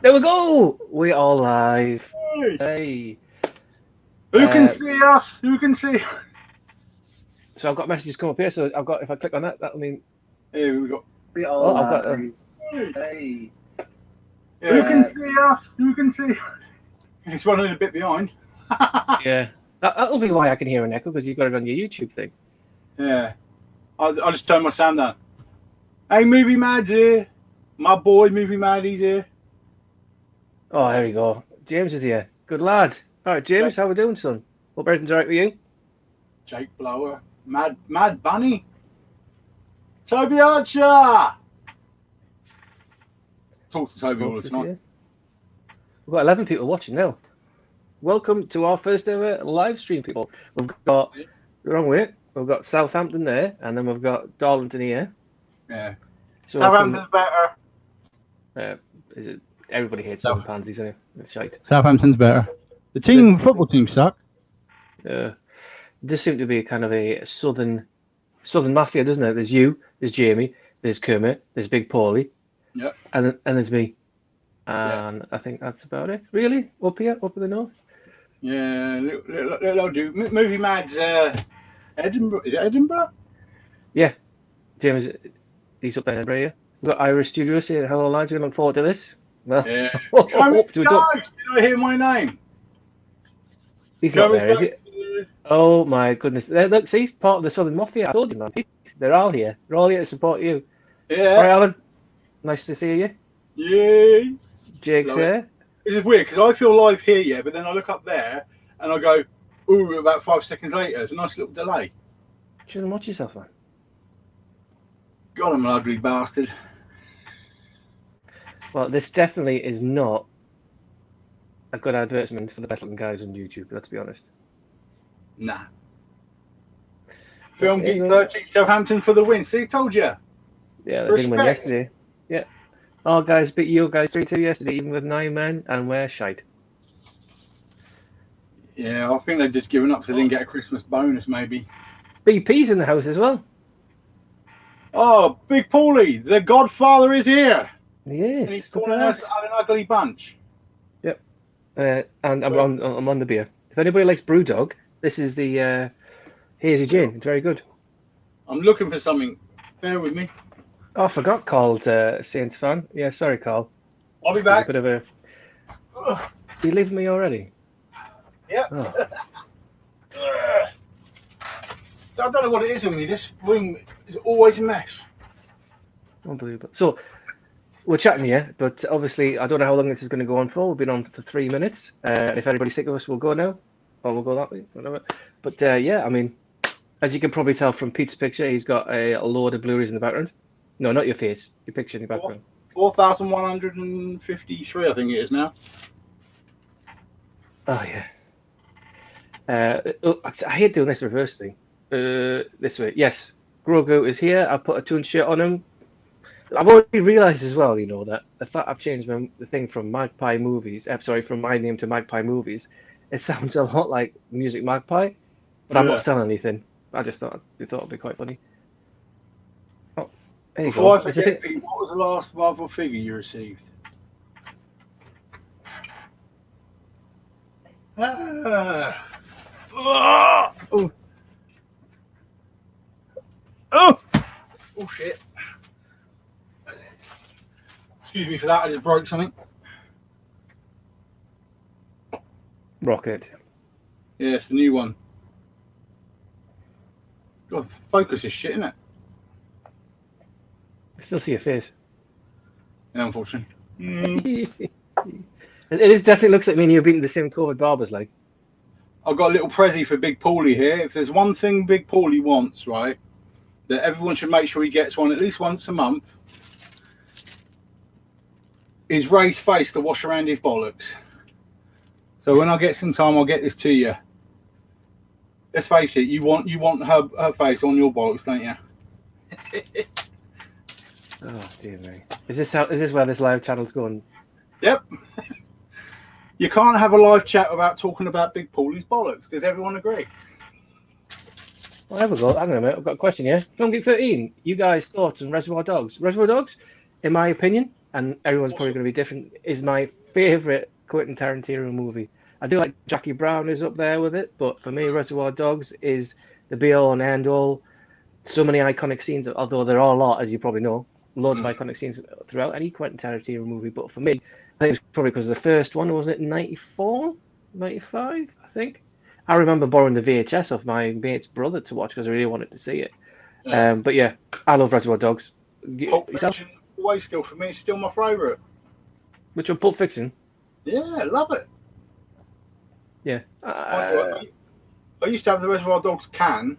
There we go. We are live. Hey. Hey. Who can see us? Who can see? So I've got messages come up here. So I've got, if I click on that, that'll mean. Here we got. Oh, I've got. Hey. Who can see us? Who can see? It's running a bit behind. Yeah. That'll be why I can hear an echo, because you've got it on your YouTube thing. Yeah. I'll just turn my sound down. Hey, Movie Mad's here. My boy, Movie Mad, he's here. Oh, there we go. James is here. Good lad. All right, James, how we doing, son? Hope everything's all right with you? Jake Blower. Mad Bunny. Toby Archer. Talk to Toby all the time. We've got 11 people watching now. Welcome to our first ever live stream, people. We've got, wrong way, we've got Southampton there, and then we've got Darlington here. Yeah. So Southampton's better. Is it? Everybody hates Southern pansies, isn't it? It's shite. Southampton's better. The football team suck. This seems to be kind of a southern mafia, doesn't it? There's you, there's Jamie, there's Kermit, there's Big Pauly, yep, and there's me, and I think that's about it. Really, up here, up in the north. Yeah, little dude. Movie Mad's Edinburgh. Is it Edinburgh? Yeah, James, he's up there in Edinburgh. Yeah. We've got Irish Studios here. Hello, lads. We look forward to this. Well, yeah. Guys, did I hear my name? He's not there, is he? Oh my goodness! Look, see, he's part of the Southern Mafia. I told you, man. They're all here. They're all here to support you. Yeah. All right, Alan. Nice to see you. Yeah. Jake's here. This is weird because I feel live here, yeah, but then I look up there and I go, ooh, about 5 seconds later. It's a nice little delay. Shouldn't watch yourself, man. God, I'm an ugly bastard. Well, this definitely is not a good advertisement for the best looking guys on YouTube, let's be honest. Nah. Film Geek 13, Southampton for the win. See, told you. Yeah, they didn't win yesterday. Yeah. Oh, guys, beat you guys 3-2 yesterday, even with 9 men, and we're shite. Yeah, I think they've just given up so they didn't get a Christmas bonus, maybe. BP's in the house as well. Oh, Big Pauly, the Godfather is here. He is. And he's calling us an ugly bunch. Yep. And I'm on the beer. If anybody likes Brewdog, this is the hazy gin. It's very good. I'm looking for something. Bear with me. Oh, I forgot Carl's Saints fan. Yeah, sorry, Carl. I'll be back. A bit of a... You leaving me already? Yeah. Oh. I don't know what it is with me. This room is always a mess. Unbelievable. So, we're chatting here, but obviously I don't know how long this is going to go on for. We've been on for 3 minutes. If anybody's sick of us, we'll go now. Or we'll go that way, whatever. But yeah, I mean, as you can probably tell from Pete's picture, he's got a load of Blu-rays in the background. No, not your face. Your picture in the background. 4,153, I think it is now. Oh, yeah. I hate doing this reverse thing. This way. Yes, Grogu is here. I put a Toon shirt on him. I've already realised as well, you know, that the fact I've changed the thing from Magpie Movies, from my name to Magpie Movies, it sounds a lot like Music Magpie, but I'm not selling anything. I just thought it'd be quite funny. Oh, there you Before go. I forget, Pete, what was the last Marvel figure you received? Oh. Oh shit. Excuse me for that, I just broke something. Rocket. Yeah, it's the new one. God, focus is shit, isn't it? I still see your face. Yeah, unfortunately. It definitely looks like me and you have been the same COVID barbers, like. I've got a little prezi for Big Pauly here. If there's one thing Big Pauly wants, right, that everyone should make sure he gets one at least once a month, is Ray's face to wash around his bollocks. So when I get some time, I'll get this to you. Let's face it, you want her face on your bollocks, don't you? Oh dear me. Is this where this live channel's going? Yep. You can't have a live chat without talking about Big Pauly's bollocks. Does everyone agree? Well, have a go. Hang on a minute. I've got a question here. Film Geek 13. You guys' thoughts on Reservoir Dogs? Reservoir Dogs, in my opinion, and everyone's probably going to be different, is my favourite Quentin Tarantino movie. I do like Jackie Brown is up there with it, but for me, Reservoir Dogs is the be-all and end-all. So many iconic scenes, although there are a lot, as you probably know, loads of iconic scenes throughout any Quentin Tarantino movie. But for me, I think it's probably because the first one, was it 94, 95, I think? I remember borrowing the VHS off my mate's brother to watch because I really wanted to see it. Yeah. But yeah, I love Reservoir Dogs. Pulp Yourself? Fiction, always still for me, it's still my favourite. Which one? Pulp Fiction? Yeah, I love it. Yeah. I used to have the Reservoir Dogs can.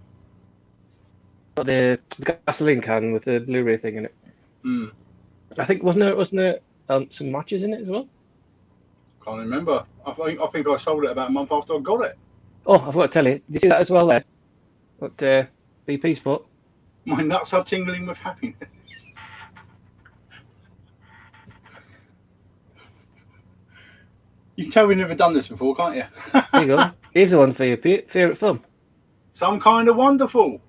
Got the gasoline can with the Blu-ray thing in it. Mm. I think wasn't there some matches in it as well? Can't remember. I think I sold it about a month after I got it. Oh, I forgot to tell you. Did you see that as well there? What BP spot? My nuts are tingling with happiness. You can tell we've never done this before, can't you? There you go. Here's the one for your favourite film. Some Kind of Wonderful.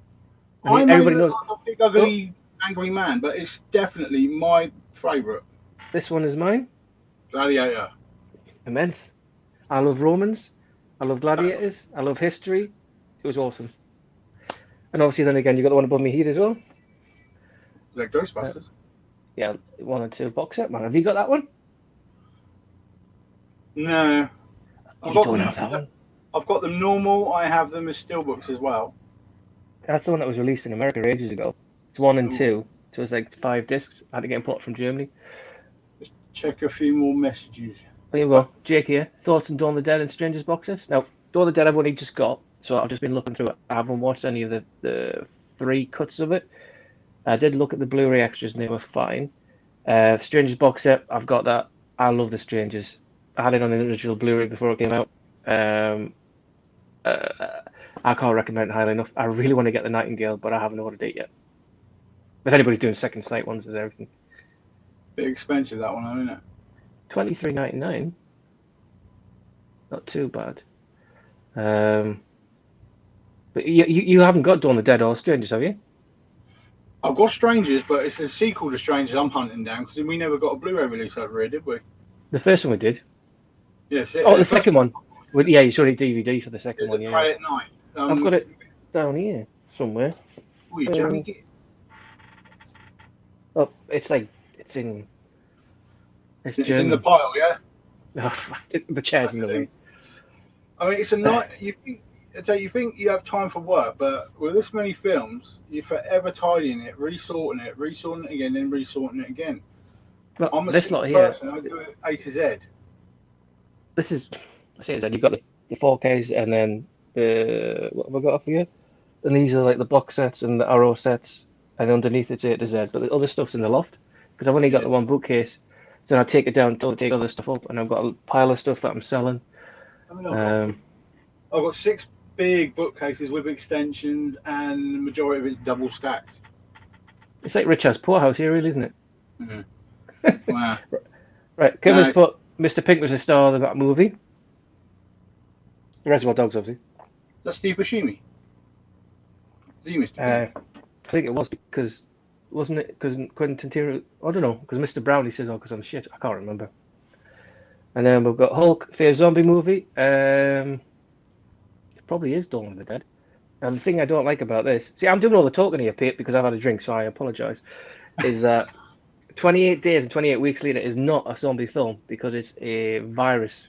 I mean, everybody knows. I'm a big, ugly, angry man, but it's definitely my favourite. This one is mine. Gladiator. Immense. I love Romans. I love gladiators. I love history. It was awesome. And obviously, then again, you got the one above me here as well. Is that Ghostbusters? Yeah, 1 and 2 box set, man. Have you got that one? No. You don't have that one. I've got them normal. I have them as steelbooks as well. That's the one that was released in America ages ago. It's 1 and 2. So it's like 5 discs. I had to get imported from Germany. Just check a few more messages. There you go. Jake here. Thoughts on Dawn of the Dead and Strangers box sets? Now, Dawn of the Dead I've only just got, so I've just been looking through it. I haven't watched any of the 3 cuts of it. I did look at the Blu-ray extras and they were fine. Strangers box set, I've got that. I love the Strangers. I had it on the original Blu-ray before it came out. I can't recommend it highly enough. I really want to get the Nightingale, but I haven't ordered it yet. If anybody's doing second sight ones with everything. Bit expensive that one, isn't it? $23.99. Not too bad. But you haven't got Dawn of the Dead or Strangers, have you? I've got Strangers, but it's the sequel to Strangers I'm hunting down because we never got a Blu-ray release over here, did we? The first one we did. Yes. Oh, the second one. Well, yeah, you saw the DVD for the second one. Yeah. Pray at Night. I've got it down here somewhere. Oh, it's like it's in. It's in the pile, yeah. The chair's in the way. I mean, it's a night. You think you have time for work, but with this many films, you're forever tidying it, resorting it again, then resorting it again. Look, I'm a this lot here. person. I do it A to Z. This is. I say you've got the 4Ks and then the what have I got up here? And these are like the box sets and the Arrow sets, and underneath it's A to Z. But the other stuff's in the loft because I've only got the one bookcase. So I take it down to take other stuff up, and I've got a pile of stuff that I'm selling. I've got 6 big bookcases with extensions, and the majority of it's double stacked. It's like Richard's Poorhouse here, really, isn't it? Mm-hmm. Wow. Right, Kim's put Mr. Pink was a star of that movie. Reservoir Dogs, obviously. That's Steve Buscemi. Is he Mr. Pink? I think it was because, wasn't it? Because Quentin Tarantino, I don't know, because Mr. Brown, he says, because I'm shit. I can't remember. And then we've got Hulk, favorite zombie movie. It probably is Dawn of the Dead. Now, the thing I don't like about this, see, I'm doing all the talking here, Pete, because I've had a drink, so I apologise, is that 28 days and 28 weeks later is not a zombie film because it's a virus.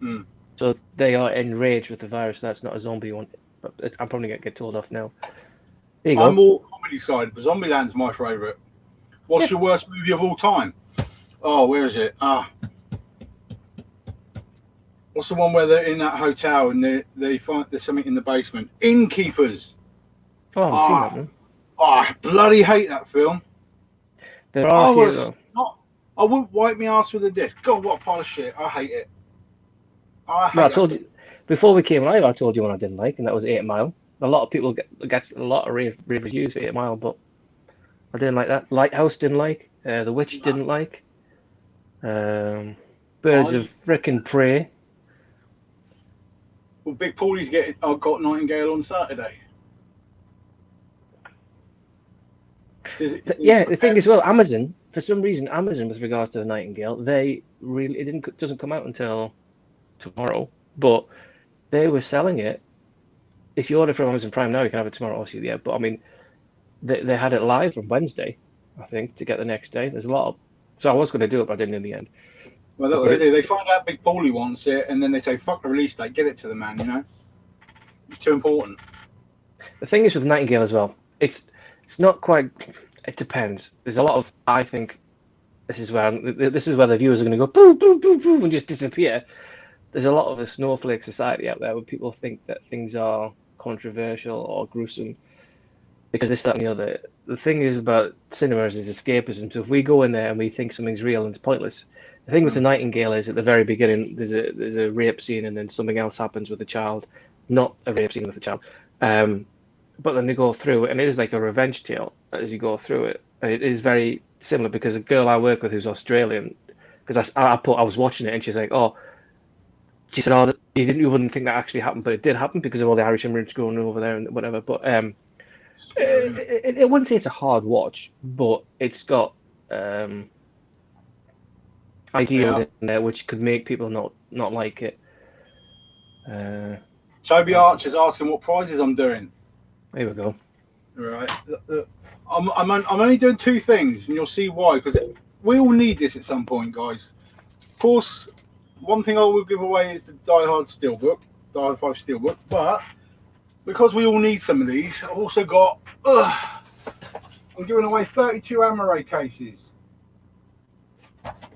Mm. So they are enraged with the virus. That's not a zombie one. But I'm probably going to get told off now. There you go. I'm more comedy side, but Zombieland's my favourite. What's your worst movie of all time? Oh, where is it? What's the one where they're in that hotel and they find there's something in the basement? Innkeepers. Oh, I haven't seen that one. Oh, I bloody hate that film. There are a few, though. I wouldn't wipe my ass with a disc. God, what a pile of shit. I hate it. I told you before we came live. I told you one I didn't like, and that was 8 Mile. A lot of people get a lot of rave reviews for 8 Mile, but I didn't like that. Lighthouse didn't like. The Witch didn't like. Birds of Frickin' Prey. Well, Big Pauly's got Nightingale on Saturday. Yeah, the thing is, well, Amazon for some reason, Amazon, with regards to the Nightingale, it doesn't come out until tomorrow, but they were selling it. If you order from Amazon Prime now, you can have it tomorrow, obviously, yeah. But I mean, they had it live on Wednesday, I think, to get the next day. There's a lot of, so I was going to do it, but I didn't in the end. Well, that's what they do. They find out Big Pauly wants it, and then they say, "Fuck the release date, get it to the man." You know, it's too important. The thing is with Nightingale as well, it's not quite. It depends. There's a lot of, I think, this is where the viewers are going to go boo boo boo boo and just disappear. There's a lot of a snowflake society out there where people think that things are controversial or gruesome because this, that, and the other. The thing is about cinemas is escapism. So if we go in there and we think something's real and it's pointless, the thing with the Nightingale is at the very beginning there's a rape scene and then something else happens with the child, not a rape scene with the child. But then they go through it and it is like a revenge tale as you go through it. And it is very similar because a girl I work with who's Australian, because I was watching it and she's like, oh, she said, oh, you wouldn't think that actually happened, but it did happen because of all the Irish immigrants going over there and whatever. But it wouldn't say it's a hard watch, but it's got ideas in there which could make people not like it. Toby Archer's asking what prizes I'm doing. There we go. Right, I'm only doing two things, and you'll see why. Because we all need this at some point, guys. Of course, one thing I will give away is the Die Hard Steelbook, Die Hard 5 Steelbook. But because we all need some of these, I've also got. I'm giving away 32 Amaray cases,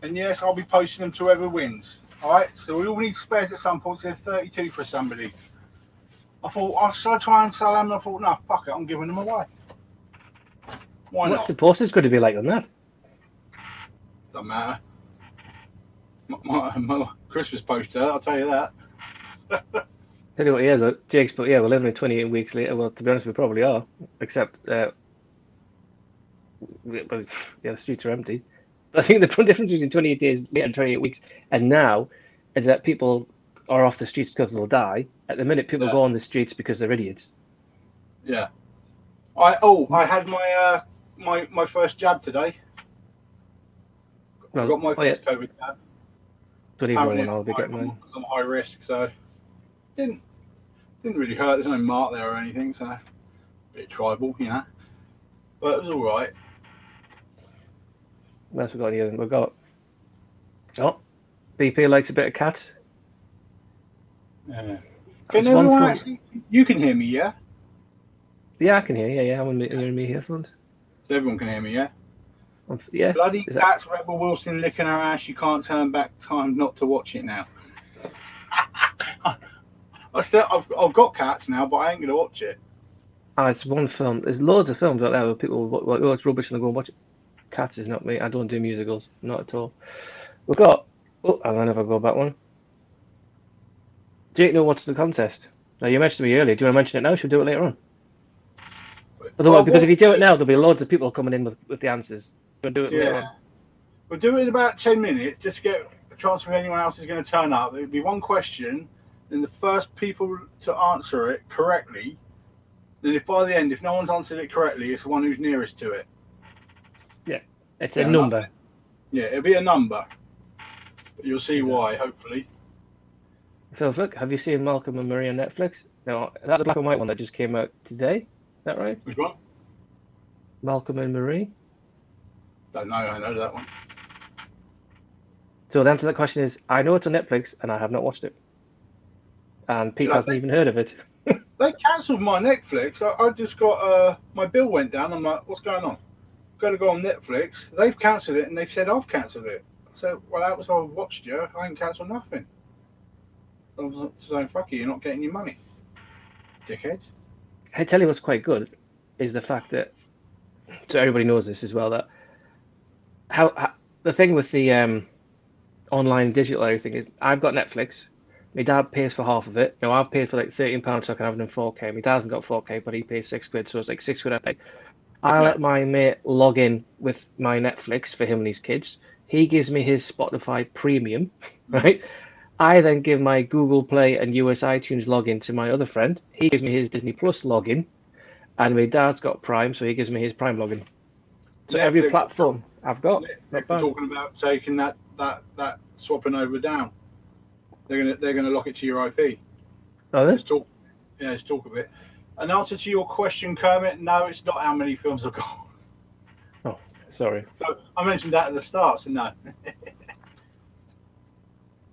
and yes, I'll be posting them to whoever wins. All right, so we all need spares at some point. So there's 32 for somebody. I thought, should I try and sell them? And I thought, no, fuck it, I'm giving them away. Why not? What's the postage going to be like on that? Doesn't matter. My Christmas poster, I'll tell you that. Tell you what, yeah, Jake's, but yeah, we're living in 28 weeks later. Well, to be honest, we probably are, except, the streets are empty. But I think the difference between 28 days later and 28 weeks and now is that people are off the streets because they'll die. At the minute, people go on the streets because they're idiots. Yeah. I had my my first jab today. I got my first COVID jab. Don't even know when I'll be getting mine. Because I'm high risk, so didn't really hurt. There's no mark there or anything, so a bit tribal, you know. But it was all right. What else we got here? We've got. Oh, BP likes a bit of cats. Yeah. Can everyone actually? You can hear me, yeah? Yeah, I can hear you. Yeah, I'm in me headphones. So everyone can hear me, yeah? Yeah. Bloody cats, Rebel Wilson licking her ass. You can't turn back time not to watch it now. I've got cats now, but I ain't going to watch it. Oh, it's one film. There's loads of films out there where people like, oh, it's rubbish and they go and watch it. Cats is not me. I don't do musicals. Not at all. We've got... Oh, hang on if I go back one. Jake, what's the contest? Now, you mentioned to me earlier. Do you want to mention it now? Should we do it later on? Otherwise, because if you do it now, there'll be loads of people coming in with the answers. We'll do it later on. We'll do it in about 10 minutes, just to get a chance if anyone else is going to turn up. There'll be one question, and the first people to answer it correctly, then if by the end, if no one's answered it correctly, it's the one who's nearest to it. Yeah, it's a number. Yeah, it'll be a number. But you'll see why, hopefully. Phil, look, have you seen Malcolm and Marie on Netflix? No, that's the black and white one that just came out today. Is that right? Which one? Malcolm and Marie. Don't know. I know that one. So the answer to that question is, I know it's on Netflix and I have not watched it. And Pete hasn't even heard of it. They cancelled my Netflix. I just got my bill went down. I'm like, what's going on? Got to go on Netflix. They've cancelled it and they've said I've cancelled it. So well, that was how I watched you. I ain't cancelled nothing. I was saying, fuck you, you're not getting your money, dickhead. I tell you what's quite good is the fact that, so everybody knows this as well, that how the thing with the online digital everything is, I've got Netflix. My dad pays for half of it. I've paid for like £13 so I can have it in 4K. My dad hasn't got 4K, but he pays £6, so it's like £6 I pay. I let my mate log in with my Netflix for him and his kids. He gives me his Spotify Premium, right? I then give my Google Play and US iTunes login to my other friend. He gives me his Disney Plus login, and my dad's got Prime, so he gives me his Prime login. So every platform I've got. They're Not bad. talking about taking that swapping over down. They're gonna lock it to your IP. Are they? Let's talk a bit. An answer to your question, Kermit. No, it's not how many films I've got. Oh, sorry. So I mentioned that at the start, so no.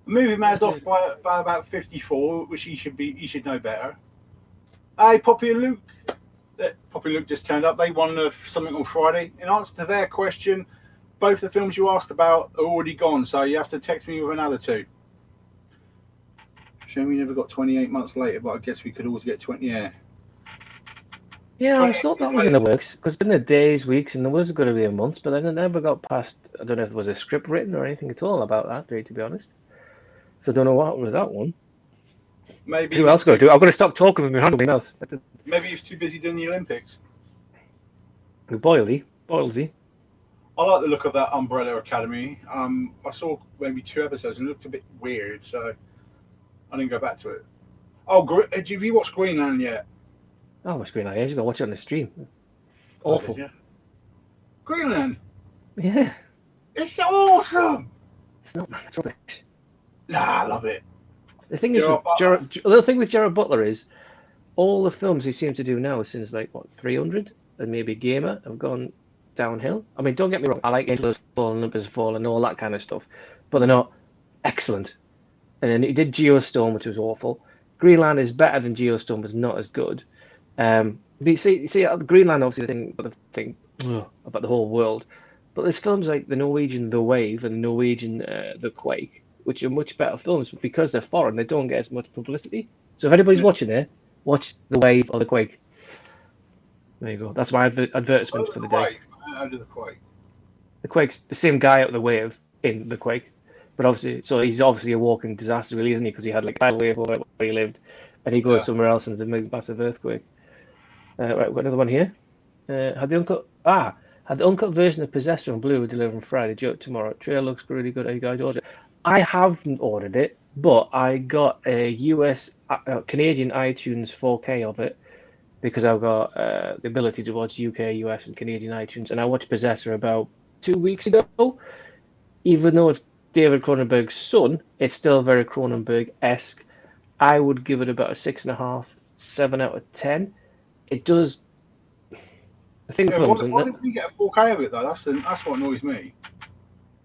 Movie Man's off by about 54, which he should know better. Hey, Poppy and Luke. Poppy and Luke just turned up. They won something on Friday. In answer to their question, both the films you asked about are already gone, so you have to text me with another two. Shame we never got 28 months later, but I guess we could always get 20. Yeah, I thought that was in the works because in the days, weeks, and there was going to be a month, but then it never got past. I don't know if there was a script written or anything at all about that, to be honest. So I don't know what happened with that one. Maybe who else going to do? I'm going to stop talking with my hand in my mouth. Maybe he was too busy doing the Olympics. Boylesy. I like the look of that Umbrella Academy. I saw maybe 2 episodes and it looked a bit weird, so I didn't go back to it. Oh, have you watched Greenland yet? Oh, what's Greenland? I just got to watch it on the stream. Awful. Oh, Greenland? Yeah. It's so awesome! It's not, man. It's rubbish. Nah, I love it. The thing is, the little thing with Gerard Butler is all the films he seems to do now since like what 300 and maybe Gamer have gone downhill. I mean, don't get me wrong, I like Angel Has Fallen, Olympus Has Fallen, and all that kind of stuff, but they're not excellent. And then he did Geostorm, which was awful. Greenland is better than Geostorm, but it's not as good. But you see, Greenland obviously the thing about the whole world, but there's films like the Norwegian The Wave and the Norwegian The Quake, which are much better films, but because they're foreign, they don't get as much publicity. So if anybody's watching there, watch The Wave or The Quake. There you go. That's my advertisement for the day. How do The Quake? The Quake's the same guy at The Wave in The Quake, but obviously, so he's obviously a walking disaster, really, isn't he? Because he had like a wave where he lived, and he goes somewhere else and there's a massive earthquake. Right, we've got another one here. Had the uncut version of Possessor on Blu-ray delivered on Friday. Joke tomorrow. Trailer looks really good. Are you guys ordered it? I haven't ordered it, but I got a Canadian iTunes 4K of it because I've got the ability to watch UK, US, and Canadian iTunes, and I watched Possessor about 2 weeks ago. Even though it's David Cronenberg's son, it's still very Cronenberg-esque. I would give it about a 6.5, 7 out of 10. It does. I think why didn't we get a 4K of it though? That's what annoys me.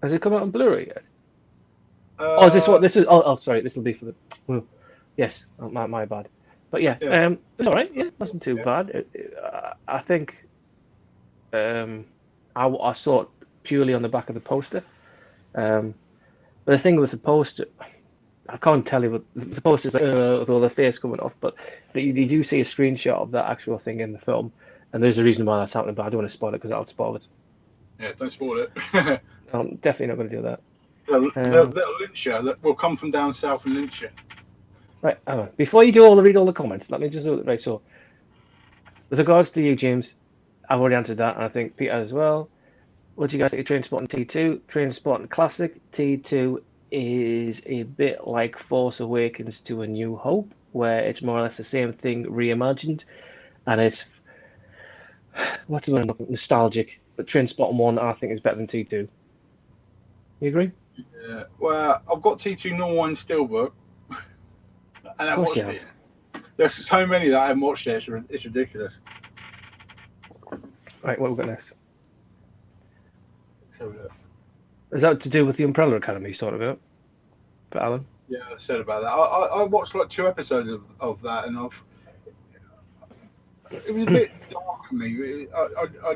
Has it come out on Blu-ray yet? Is this what this is? Oh, sorry. This will be for the. Yes, my bad. But yeah, it was all right. Yeah, it wasn't too bad. I think I saw it purely on the back of the poster. But the thing with the poster, I can't tell you, but the poster's like with all the face coming off. But you do see a screenshot of that actual thing in the film, and there's a reason why that's happening. But I don't want to spoil it because that'll spoil it. Yeah, don't spoil it. I'm definitely not going to do that. Little Lyncher that will come from down south in Lyncher. Right, before you read all the comments, let me just do it. Right, so with regards to you, James, I've already answered that, and I think Peter as well. What do you guys think of Trainspotting T2? Trainspotting Classic T2 is a bit like Force Awakens to A New Hope, where it's more or less the same thing reimagined, and it's nostalgic. But Trainspotting 1, I think, is better than T2. You agree? Yeah. Well, I've got T2 normal and Steelbook, and I've watched it. There's so many that I haven't watched it. It's ridiculous. Right, what have we got next? So, is that to do with the Umbrella Academy you talking about? For Alan? Yeah, I said about that. I watched like 2 episodes of that, and it was a bit dark for me.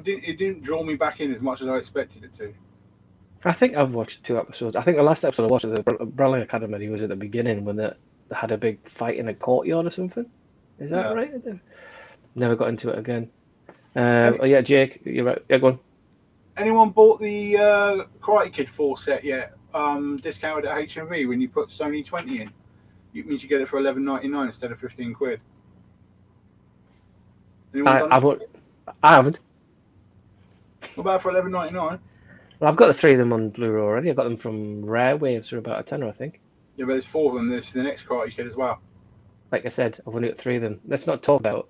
It didn't draw me back in as much as I expected it to. I think I've watched 2 episodes. I think the last episode I watched of the Umbrella Academy was at the beginning when they had a big fight in a courtyard or something. Is that right? Never got into it again. Yeah, Jake, you're right. Yeah, go on. Anyone bought the Karate Kid 4 set yet? Discounted at HMV when you put Sony 20 in. You mean to get it for $11.99 instead of 15 quid. I haven't. What about for $11.99? Well, I've got the 3 of them on Blu-ray already. I got them from Rare Waves for about a tenner, I think. Yeah, but there's 4 of them. There's the next Karate Kid as well. Like I said, I've only got 3 of them. Let's not talk about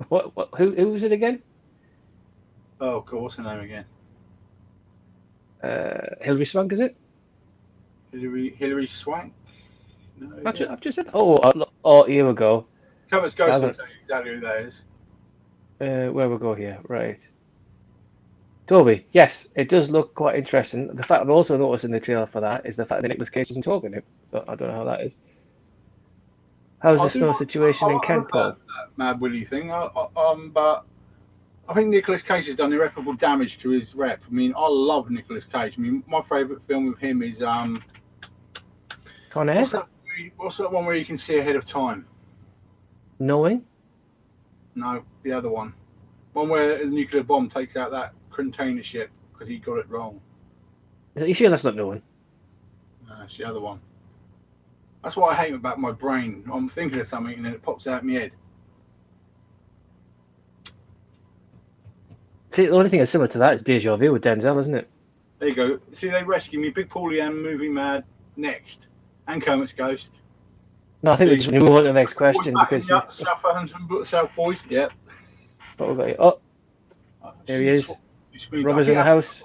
who was it again? Oh, God, what's her name again? Hilary Swank, is it? Hilary Swank? No, I've just said. Oh, here we go. Covers Ghost will tell you exactly who that is. Where we go here, right? Toby, yes, it does look quite interesting. The fact I've also noticed in the trailer for that is the fact that Nicolas Cage isn't talking it, but I don't know how that is. How's the snow situation in Kent, Paul? That Mad Willie thing, but I think Nicolas Cage has done irreparable damage to his rep. I mean, I love Nicolas Cage. I mean, my favourite film with him is Con Air? What's that one where you can see ahead of time? Knowing? No, the other one. One where the nuclear bomb takes out that container ship because he got it wrong. Are you sure that's not Knowing? No, it's the other one. That's what I hate about my brain. I'm thinking of something and then it pops out of my head. See, the only thing that's similar to that is Deja Vu with Denzel, isn't it? There you go. See, they rescue me. Big Pauly and Movie Mad next. And Kermit's Ghost. No, I think we just move on to the next question because Southampton, South Boys. Yeah. What we got here? Oh, there he is. Robber's in the house.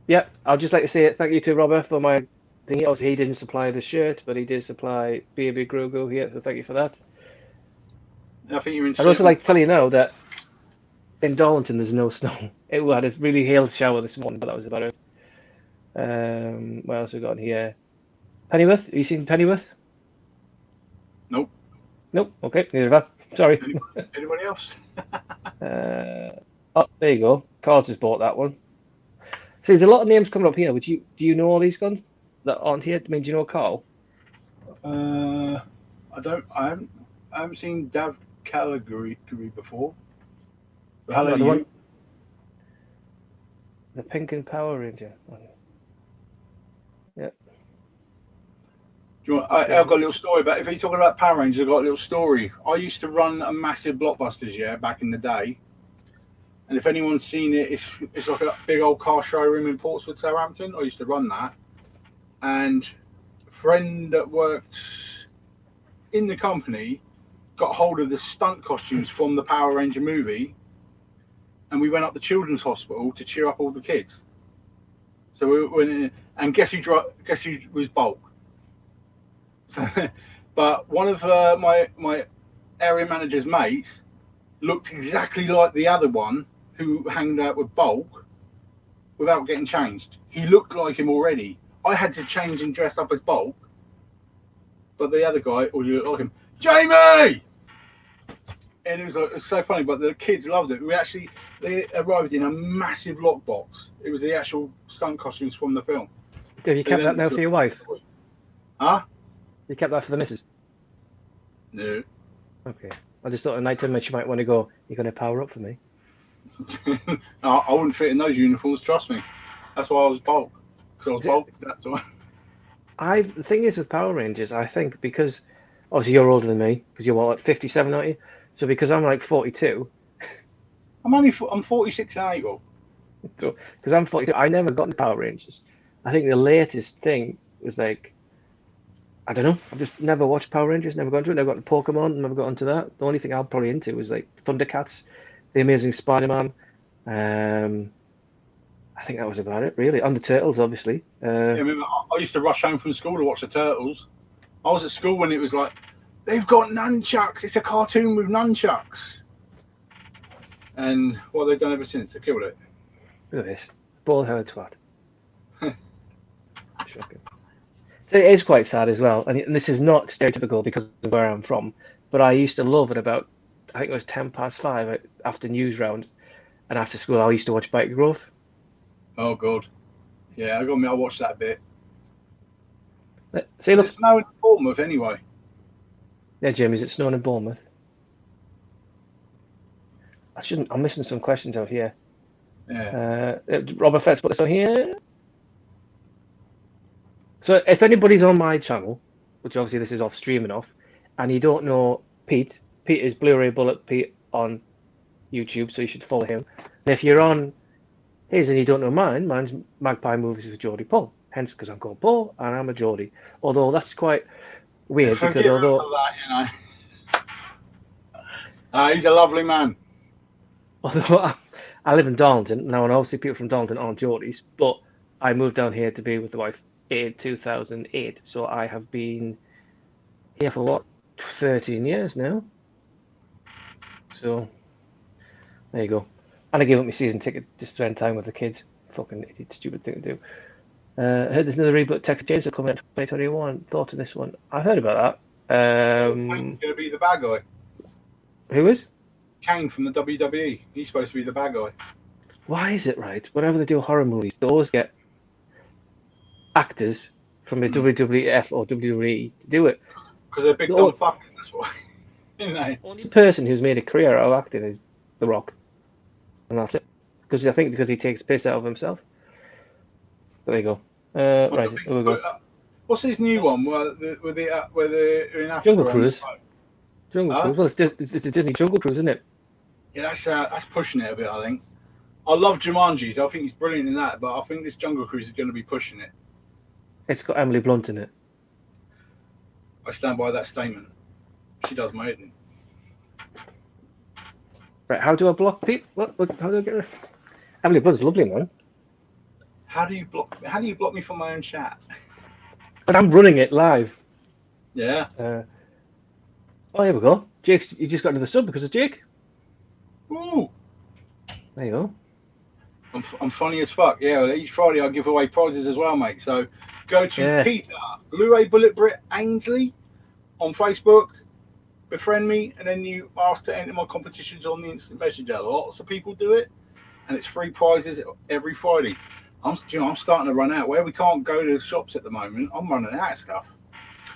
Yeah, I'd just like to say thank you to Robert for my thing. Also, he didn't supply the shirt, but he did supply Baby Grogu here, so thank you for that. I think you're in. I'd also like to tell you now that in Darlington there's no snow. It had a really hail shower this morning, but that was about it. What else we got in here? Pennyworth? Have you seen Pennyworth? Nope. Nope. Okay, neither have I. Sorry. Anybody else? Oh, there you go. Carl's just bought that one. See, there's a lot of names coming up here. Do you know all these guns that aren't here? I mean, do you know Carl? I don't. I haven't seen Dav Calgary before. The Pink and Power Ranger. Yeah. I've got a little story about. If you're talking about Power Rangers, I've got a little story. I used to run a massive Blockbusters, back in the day. And if anyone's seen it, it's like a big old car showroom in Portswood, Southampton. I used to run that. And a friend that worked in the company got hold of the stunt costumes from the Power Ranger movie. And we went up to Children's Hospital to cheer up all the kids. So we went in, and guess who was Bulk? So, but one of my area manager's mates looked exactly like the other one who hanged out with Bulk without getting changed. He looked like him already. I had to change and dress up as Bulk, but the other guy already looked like him. Jamie! And it was so funny, but the kids loved it. They arrived in a massive lockbox. It was the actual stunt costumes from the film. Have you kept that now for your wife? Huh? You kept that for the missus? No. Okay. I just thought at night time she might want to go, you're going to power up for me. No, I wouldn't fit in those uniforms, trust me. That's why I was Bulk. Because I was Bulk, that's why. The thing is with Power Rangers, I think, because obviously you're older than me, because you're what, 57, aren't you? So because I'm like 42. I'm 46 in April. So, because I'm 42, I never got the Power Rangers. I think the latest thing was like, I don't know. I've just never watched Power Rangers, never got into it, never got into Pokemon, never got into that. The only thing I'm probably into was like Thundercats, The Amazing Spider-Man. I think that was about it, really. And the Turtles, obviously. Yeah, I remember I used to rush home from school to watch the Turtles. I was at school when it was like, they've got nunchucks. It's a cartoon with nunchucks. And what have they done ever since? They killed it. Look at this. Bald-headed twat. Shocking. So it is quite sad as well. And this is not stereotypical because of where I'm from. But I used to love at about, I think it was 5:10 after news round. And after school, I used to watch Bike Grove. Oh, God. Yeah, I watched that bit. See, look. It's snowing in Bournemouth anyway. Yeah, Jim, is it snowing in Bournemouth? I'm missing some questions out here. Yeah. Robafett put this on here. So if anybody's on my channel, which obviously this is off streaming off, and you don't know Pete is Blu-ray Bullet Pete on YouTube, so you should follow him. And if you're on his and you don't know mine's Magpie Movies with Geordie Paul. Hence, because I'm called Paul and I'm a Geordie. Although that's quite weird because although that, he's a lovely man. Although I live in Darlington now, and obviously people from Darlington aren't Geordies, but I moved down here to be with the wife in 2008, so I have been here for what, 13 years now. So there you go. And I gave up my season ticket to spend time with the kids. Fucking idiot, stupid thing to do. I heard there's another reboot, Texas Chainsaw, coming out in 2021. Thoughts on this one? I heard about that. Kane's going to be the bad guy. Who is? Kane from the WWE. He's supposed to be the bad guy. Why is it right? Whenever they do horror movies, they always get actors from the WWF or WWE to do it. Because they're big dumb fuckers, that's why. The only person who's made a career out of acting is The Rock. And that's it. Because I think because he takes piss out of himself. There you go. Right, here we go. What's his new one? Where they're in Africa? Jungle Cruise. Jungle Cruise. Well, it's a Disney Jungle Cruise, isn't it? Yeah, that's pushing it a bit, I think. I love Jumanji's. I think he's brilliant in that, but I think this Jungle Cruise is going to be pushing it. It's got Emily Blunt in it. I stand by that statement. She does my editing. Right, how do I block Pete? What? How do I get rid of Emily Blunt's lovely, man. How do you block me from my own chat? But I'm running it live. Yeah. Oh, here we go. Jake's, you just got into the sub because of Jake. Ooh. There you go. I'm funny as fuck. Yeah, well, each Friday I give away prizes as well, mate. So go to Peter, Blu-ray Bullet Brit Ainslie on Facebook, befriend me, and then you ask to enter my competitions on the instant messenger. Lots of people do it, and it's free prizes every Friday. I'm starting to run out. Where we can't go to the shops at the moment, I'm running out of stuff.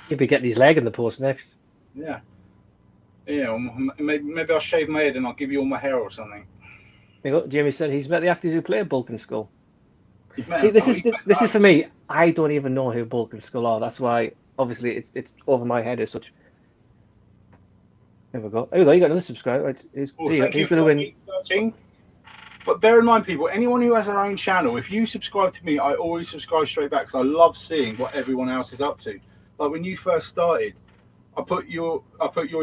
You'll be getting his leg in the post next. Yeah. Yeah, maybe I'll shave my head and I'll give you all my hair or something. There you go. Jamie said he's met the actors who play Bulk and Skull. See, this is for me. I don't even know who Bulk and Skull are. That's why, obviously, it's over my head as such. There we go. You got another subscriber. Right. Who's going to win? But bear in mind, people, anyone who has their own channel, if you subscribe to me, I always subscribe straight back because I love seeing what everyone else is up to. Like when you first started, I put your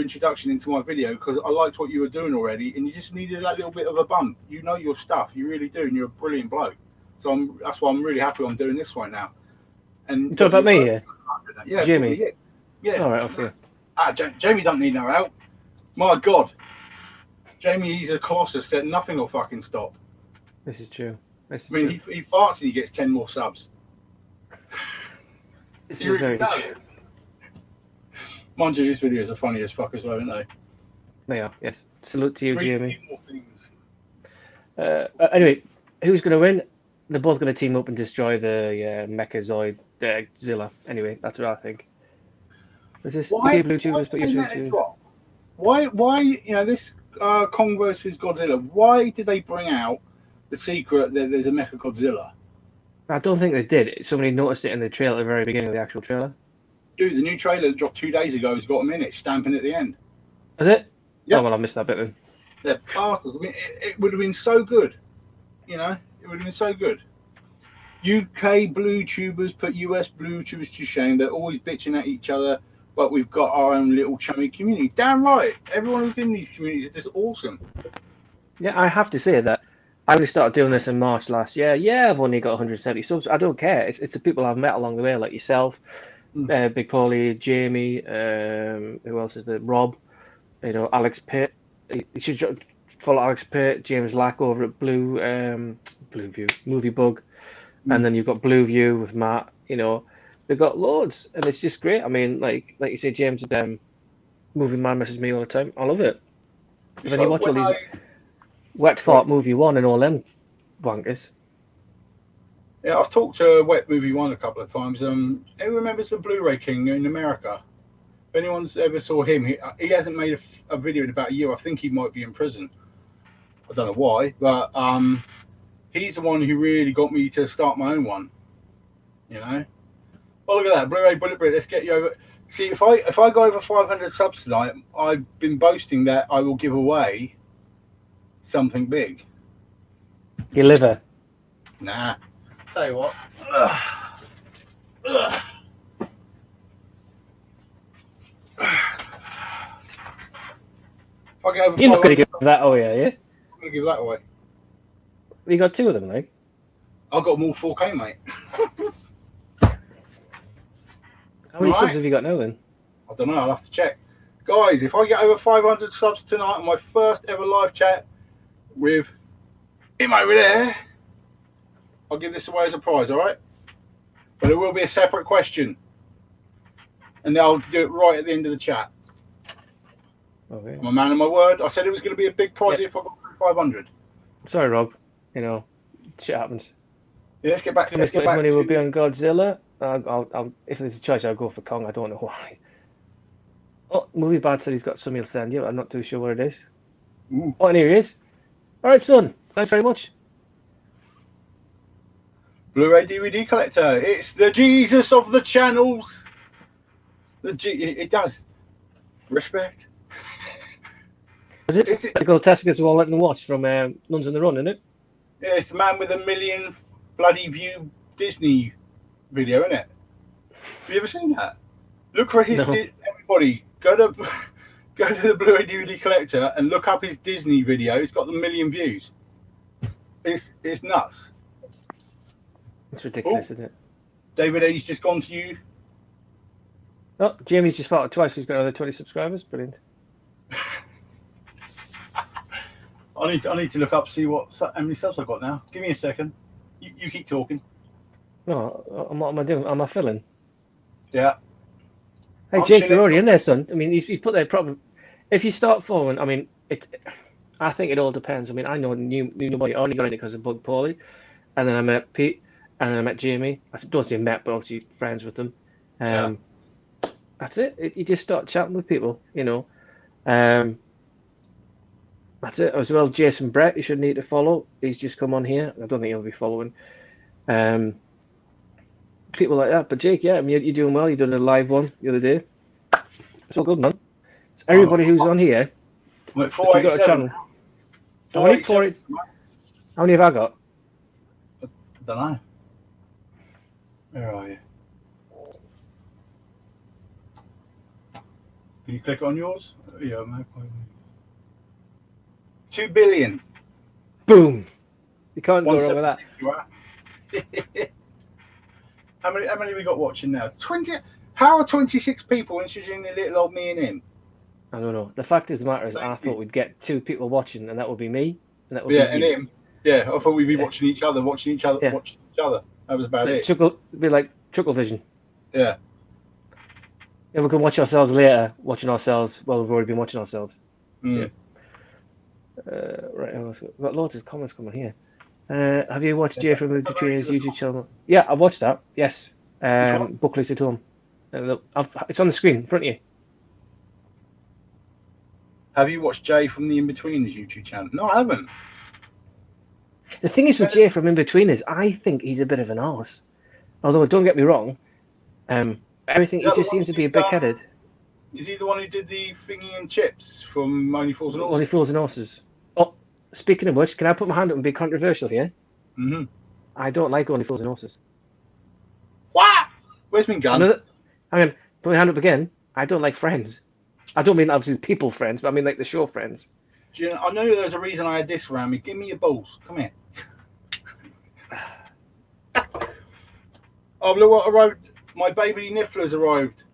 introduction into my video because I liked what you were doing already, and you just needed that little bit of a bump. You know your stuff, you really do, and you're a brilliant bloke. So that's why I'm really happy I'm doing this right now. And you talk about me here? Yeah, Jamie. Yeah. All right, okay. Jamie don't need no help. My God, Jamie, he's a colossus that nothing will fucking stop. This is true. He farts and he gets 10 more subs. This is very true. Mind you, his videos are funny as fuck as well, aren't they? They are, yes. Salute to you, Jamie. Anyway, who's going to win? They're both going to team up and destroy the Mechazoid Godzilla. Anyway, that's what I think. Is this why Blue Tubers? Put your why this Kong versus Godzilla? Why did they bring out the secret that there's a Mecha Godzilla? I don't think they did. Somebody noticed it in the trailer at the very beginning of the actual trailer. Dude, the new trailer that dropped 2 days ago has got them in it, stamping at the end. Is it? Yeah. Oh, well, I missed that bit then. They're bastards. I mean, it would have been so good. It would have been so good. UK Blue Tubers put US Blue Tubers to shame. They're always bitching at each other, but we've got our own little chummy community. Damn right. Everyone who's in these communities is just awesome. Yeah, I have to say that I only started doing this in March last year. Yeah, I've only got 170 subs. I don't care. It's the people I've met along the way, like yourself, Big Pauly, Jamie, who else is there? Rob, Alex Pitt. You should follow Alex Pitt, James Lack over at Blu View, Movie Bug, and then you've got Blu View with Matt. They've got loads, and it's just great. I mean, like you say, James, Movie Man messages me all the time. I love it. But then you watch all these Wet Fart Movie 1 and all them wankers. Yeah, I've talked to Wet Movie 1 a couple of times. Who remembers the Blu-ray King in America? If anyone's ever saw him, he hasn't made a video in about a year. I think he might be in prison. I don't know why, but he's the one who really got me to start my own one. Oh, look at that, Blu-ray Bullet Brit. Let's get you over. See, if I go over 500 subs tonight, I've been boasting that I will give away something big. Your liver. Nah. Tell you what. If I get over You're not going to give that away, are you? I'm going to give that away. You got two of them, like. I've got them all 4K, mate. How many Right. subs have you got now then? I don't know. I'll have to check. Guys, if I get over 500 subs tonight on my first ever live chat with him over there, I'll give this away as a prize, all right? But it will be a separate question. And I'll do it right at the end of the chat. Okay. I'm a man of my word. I said it was going to be a big prize if I got 500. Sorry, Rob. You know, shit happens. Yeah, let's get back. Too Let's much get back money to will be on Godzilla. I'll, if there's a choice, I'll go for Kong. I don't know why. Oh, Movie Bad said he's got some he'll send you. I'm not too sure what it is. Ooh. Oh, and here he is. All right, son. Thanks very much. Blu-ray DVD collector. It's the Jesus of the channels. It does. Respect. Is it Tascus Wallet and Watch from Nuns on the Run, isn't it? Yeah, it's the man with 1 million bloody view Disney video, isn't it? Have you ever seen that? Look for his. No. Everybody, go to the Blu-ray DVD collector and look up his Disney video. It's got 1 million views. It's nuts. It's ridiculous, isn't it? David A's just gone to you. Oh, Jamie's just fought twice. He's got another 20 subscribers. Brilliant. I need to look up, see how many subs I've got now. Give me a second. You keep talking. No, what am I doing? Am I filling? Yeah. Hey, I'm Jake, chilling. you're already in there, son. I mean, he's put there probably. If you start following, I mean, I think it all depends. I mean, I know knew nobody. I only got in it because of Bug Pauly, and then I met Pete, and then I met Jamie. I don't say met, but obviously friends with them. Yeah. That's it. You just start chatting with people, you know. That's it. As well, Jason Brett, you should need to follow. He's just come on here. I don't think he'll be following. People like that. But Jake, yeah, I mean, you're doing well. You're doing a live one the other day. It's all good, man. So everybody who's on here, I'm at if you've got a 487. channel. How many have I got? I don't know. Where are you? Can you click on yours? Yeah, man. 2 billion. Boom. You can't go wrong with that. How many we got watching now? 20. How are 26 people introducing the little old me and him? I don't know. The fact is, the matter is, I thought we'd get 2 people watching, and that would be me, and that would Yeah, be and you. him. Yeah, I thought we'd be watching each other. Yeah. Watching each other. That was about it. It'd be like Chuckle Vision. Yeah. Yeah, we can watch ourselves later, watching ourselves while we've already been watching ourselves. Mm. Yeah. Right, we've got loads of comments coming here. Have you watched Jay from the Trainers YouTube channel? Yeah, I watched that. Yes. Buckley's at home. It's on the screen in front of you. Have you watched Jay from the In-Betweeners YouTube channel? No, I haven't. The thing is with Jay from In-Betweeners, I think he's a bit of an arse. Although, don't get me wrong, everything, he just seems to be a big-headed. Is he the one who did the thingy and chips from Only Fools and Horses? Only Fools and Horses. Oh, speaking of which, can I put my hand up and be controversial here? Mm-hmm. I don't like Only Fools and Horses. What? Where's my gun? Hang on, put my hand up again. I don't like Friends. I don't mean obviously people Friends, but I mean like the show Friends. Do you know, I know there's a reason I had this around me. Give me your balls. Come here. Oh, look what arrived. My baby niffler's arrived.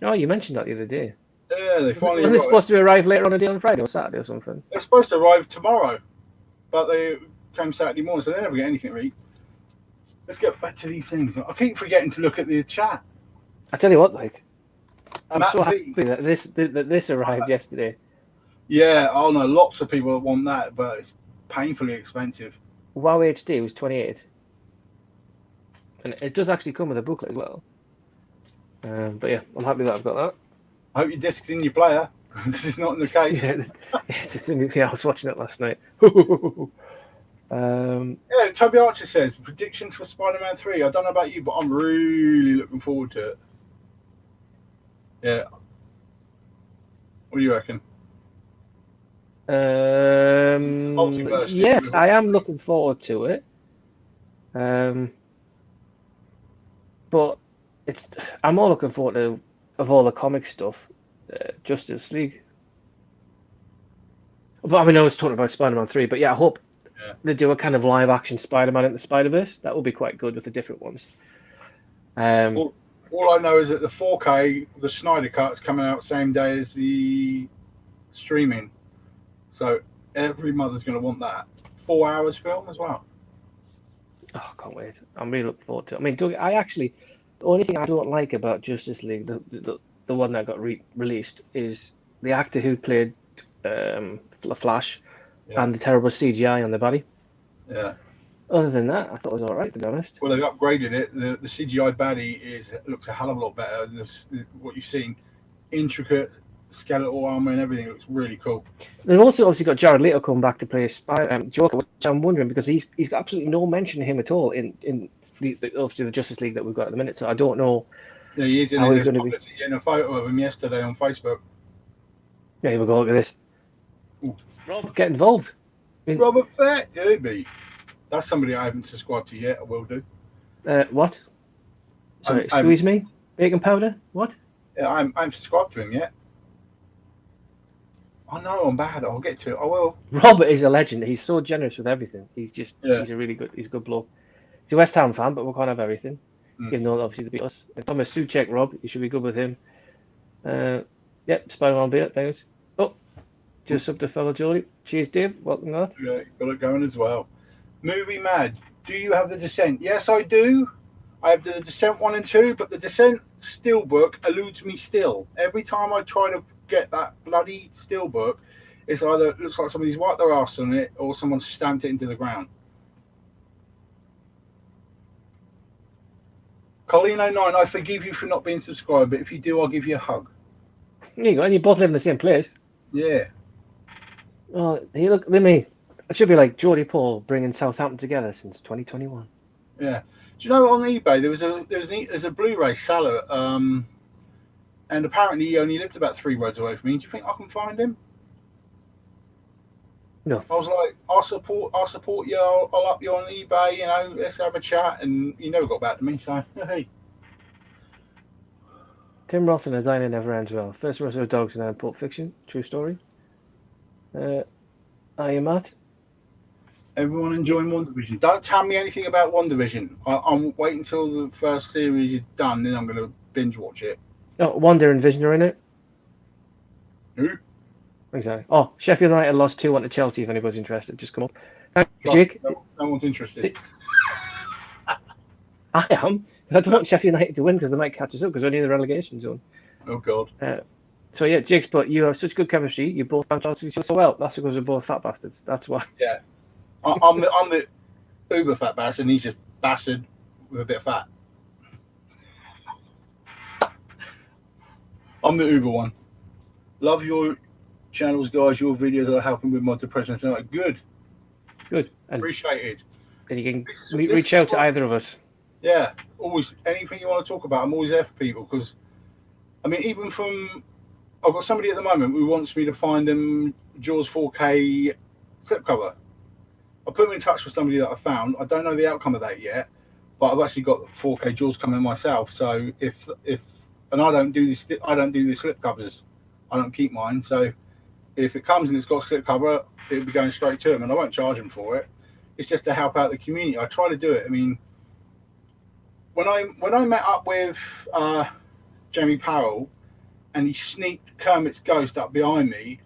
Oh, you mentioned that the other day. Yeah, they finally Wasn't it supposed to arrive later on a day on Friday or Saturday or something? They're supposed to arrive tomorrow, but they came Saturday morning, so they never get anything to eat. Let's get back to these things. I keep forgetting to look at the chat. I tell you what, like, I'm Matt so V. happy that this arrived yesterday. Yeah, I know lots of people that want that, but it's painfully expensive. WoW HD was 28, and it does actually come with a booklet as well. But yeah, I'm happy that I've got that. I hope your disc's in your player, because it's not in the case. Yeah, I was watching it last night. Yeah, Toby Archer says, predictions for Spider-Man 3. I don't know about you, but I'm really looking forward to it. Yeah. What do you reckon? Multiverse, Yes, I am looking forward to it. But I'm more looking forward to, of all the comic stuff, Justice League. But I mean, I was talking about Spider-Man 3, but yeah, I hope they do a kind of live action Spider-Man in the Spider-Verse. That would be quite good with the different ones. All I know is that the 4K, the Snyder Cut's coming out same day as the streaming. So every mother's going to want that. 4 hours film as well. Oh, I can't wait. I'm really looking forward to it. I mean, the only thing I don't like about Justice League, the one that got released, is the actor who played Flash and the terrible CGI on the body. Yeah. Other than that, I thought it was all right, to be honest. Well, they've upgraded it. The CGI baddie looks a hell of a lot better than what you've seen. Intricate skeletal armor and everything looks really cool. They've also obviously got Jared Leto coming back to play Joker, which I'm wondering because he's got absolutely no mention of him at all in obviously the Justice League that we've got at the minute. So I don't know. Yeah, he is in how it. he's going to be. In a photo of him yesterday on Facebook. Yeah, here we go. Look at this. Ooh. Rob, get involved. Robafett, yeah, me. That's somebody I haven't subscribed to yet. I will do. What? Sorry, excuse me? Baking powder? What? Yeah, I'm subscribed to him yet. I know I'm bad. I'll get to it. I will. Robert is a legend. He's so generous with everything. He's just he's a good bloke. He's a West Ham fan, but we can't have everything. Even though obviously they beat us. Thomas Suchek, Rob, you should be good with him. Yep, Spider-Man beat it, thanks. Oh, just up to fellow Jolly. Cheers, Dave. Welcome, lad. Yeah, got it going as well. Movie Mad. Do you have The Descent? Yes, I do. I have The Descent 1 and 2, but The Descent Steelbook eludes me still. Every time I try to get that bloody Steelbook, it's either it looks like somebody's wiped their arse on it or someone stamped it into the ground. Colleen09, I forgive you for not being subscribed, but if you do, I'll give you a hug. There you go, and you both live in the same place. Yeah. Oh, hey, look at me. It should be like Geordie Paul bringing Southampton together since 2021. Yeah. Do you know on eBay there's a Blu-ray seller, and apparently he only lived about 3 roads away from me. Do you think I can find him? No. I was like, I'll support you. I'll up you on eBay. You know, let's have a chat. And he never got back to me. So hey. Tim Roth and A Diner Never Ends Well. First Reservoir Dogs and then Pulp Fiction. True story. Are you Matt? Everyone enjoying WandaVision. Don't tell me anything about WandaVision. I'm waiting until the first series is done, then I'm going to binge watch it. Oh, Wanda and Vision are in it. Who? Exactly. Oh, Sheffield United lost 2-1 to Chelsea. If anybody's interested, just come up. Thanks, Jake. No one's interested. I am. I don't want Sheffield United to win because they might catch us up because we're in the relegation zone. Oh God. So yeah, Jigs, but you have such good chemistry. You both bounce each other so well. That's because we're both fat bastards. That's why. Yeah. I'm the uber fat bastard, and he's just bastard with a bit of fat. I'm the uber one. Love your channels, guys. Your videos are helping with my depression tonight. Good. And appreciated. And you can reach out to either of us. Yeah, always. Anything you want to talk about, I'm always there for people. Because, I mean, even from... I've got somebody at the moment who wants me to find them Jaws 4K slipcover. I put them in touch with somebody that I found. I don't know the outcome of that yet, but I've actually got 4K Jaws coming myself. So if and I don't do this, I don't do the slipcovers. I don't keep mine. So if it comes and it's got a slipcover, it'll be going straight to them, and I won't charge them for it. It's just to help out the community. I try to do it. I mean, when I met up with Jamie Powell, and he sneaked Kermit's ghost up behind me,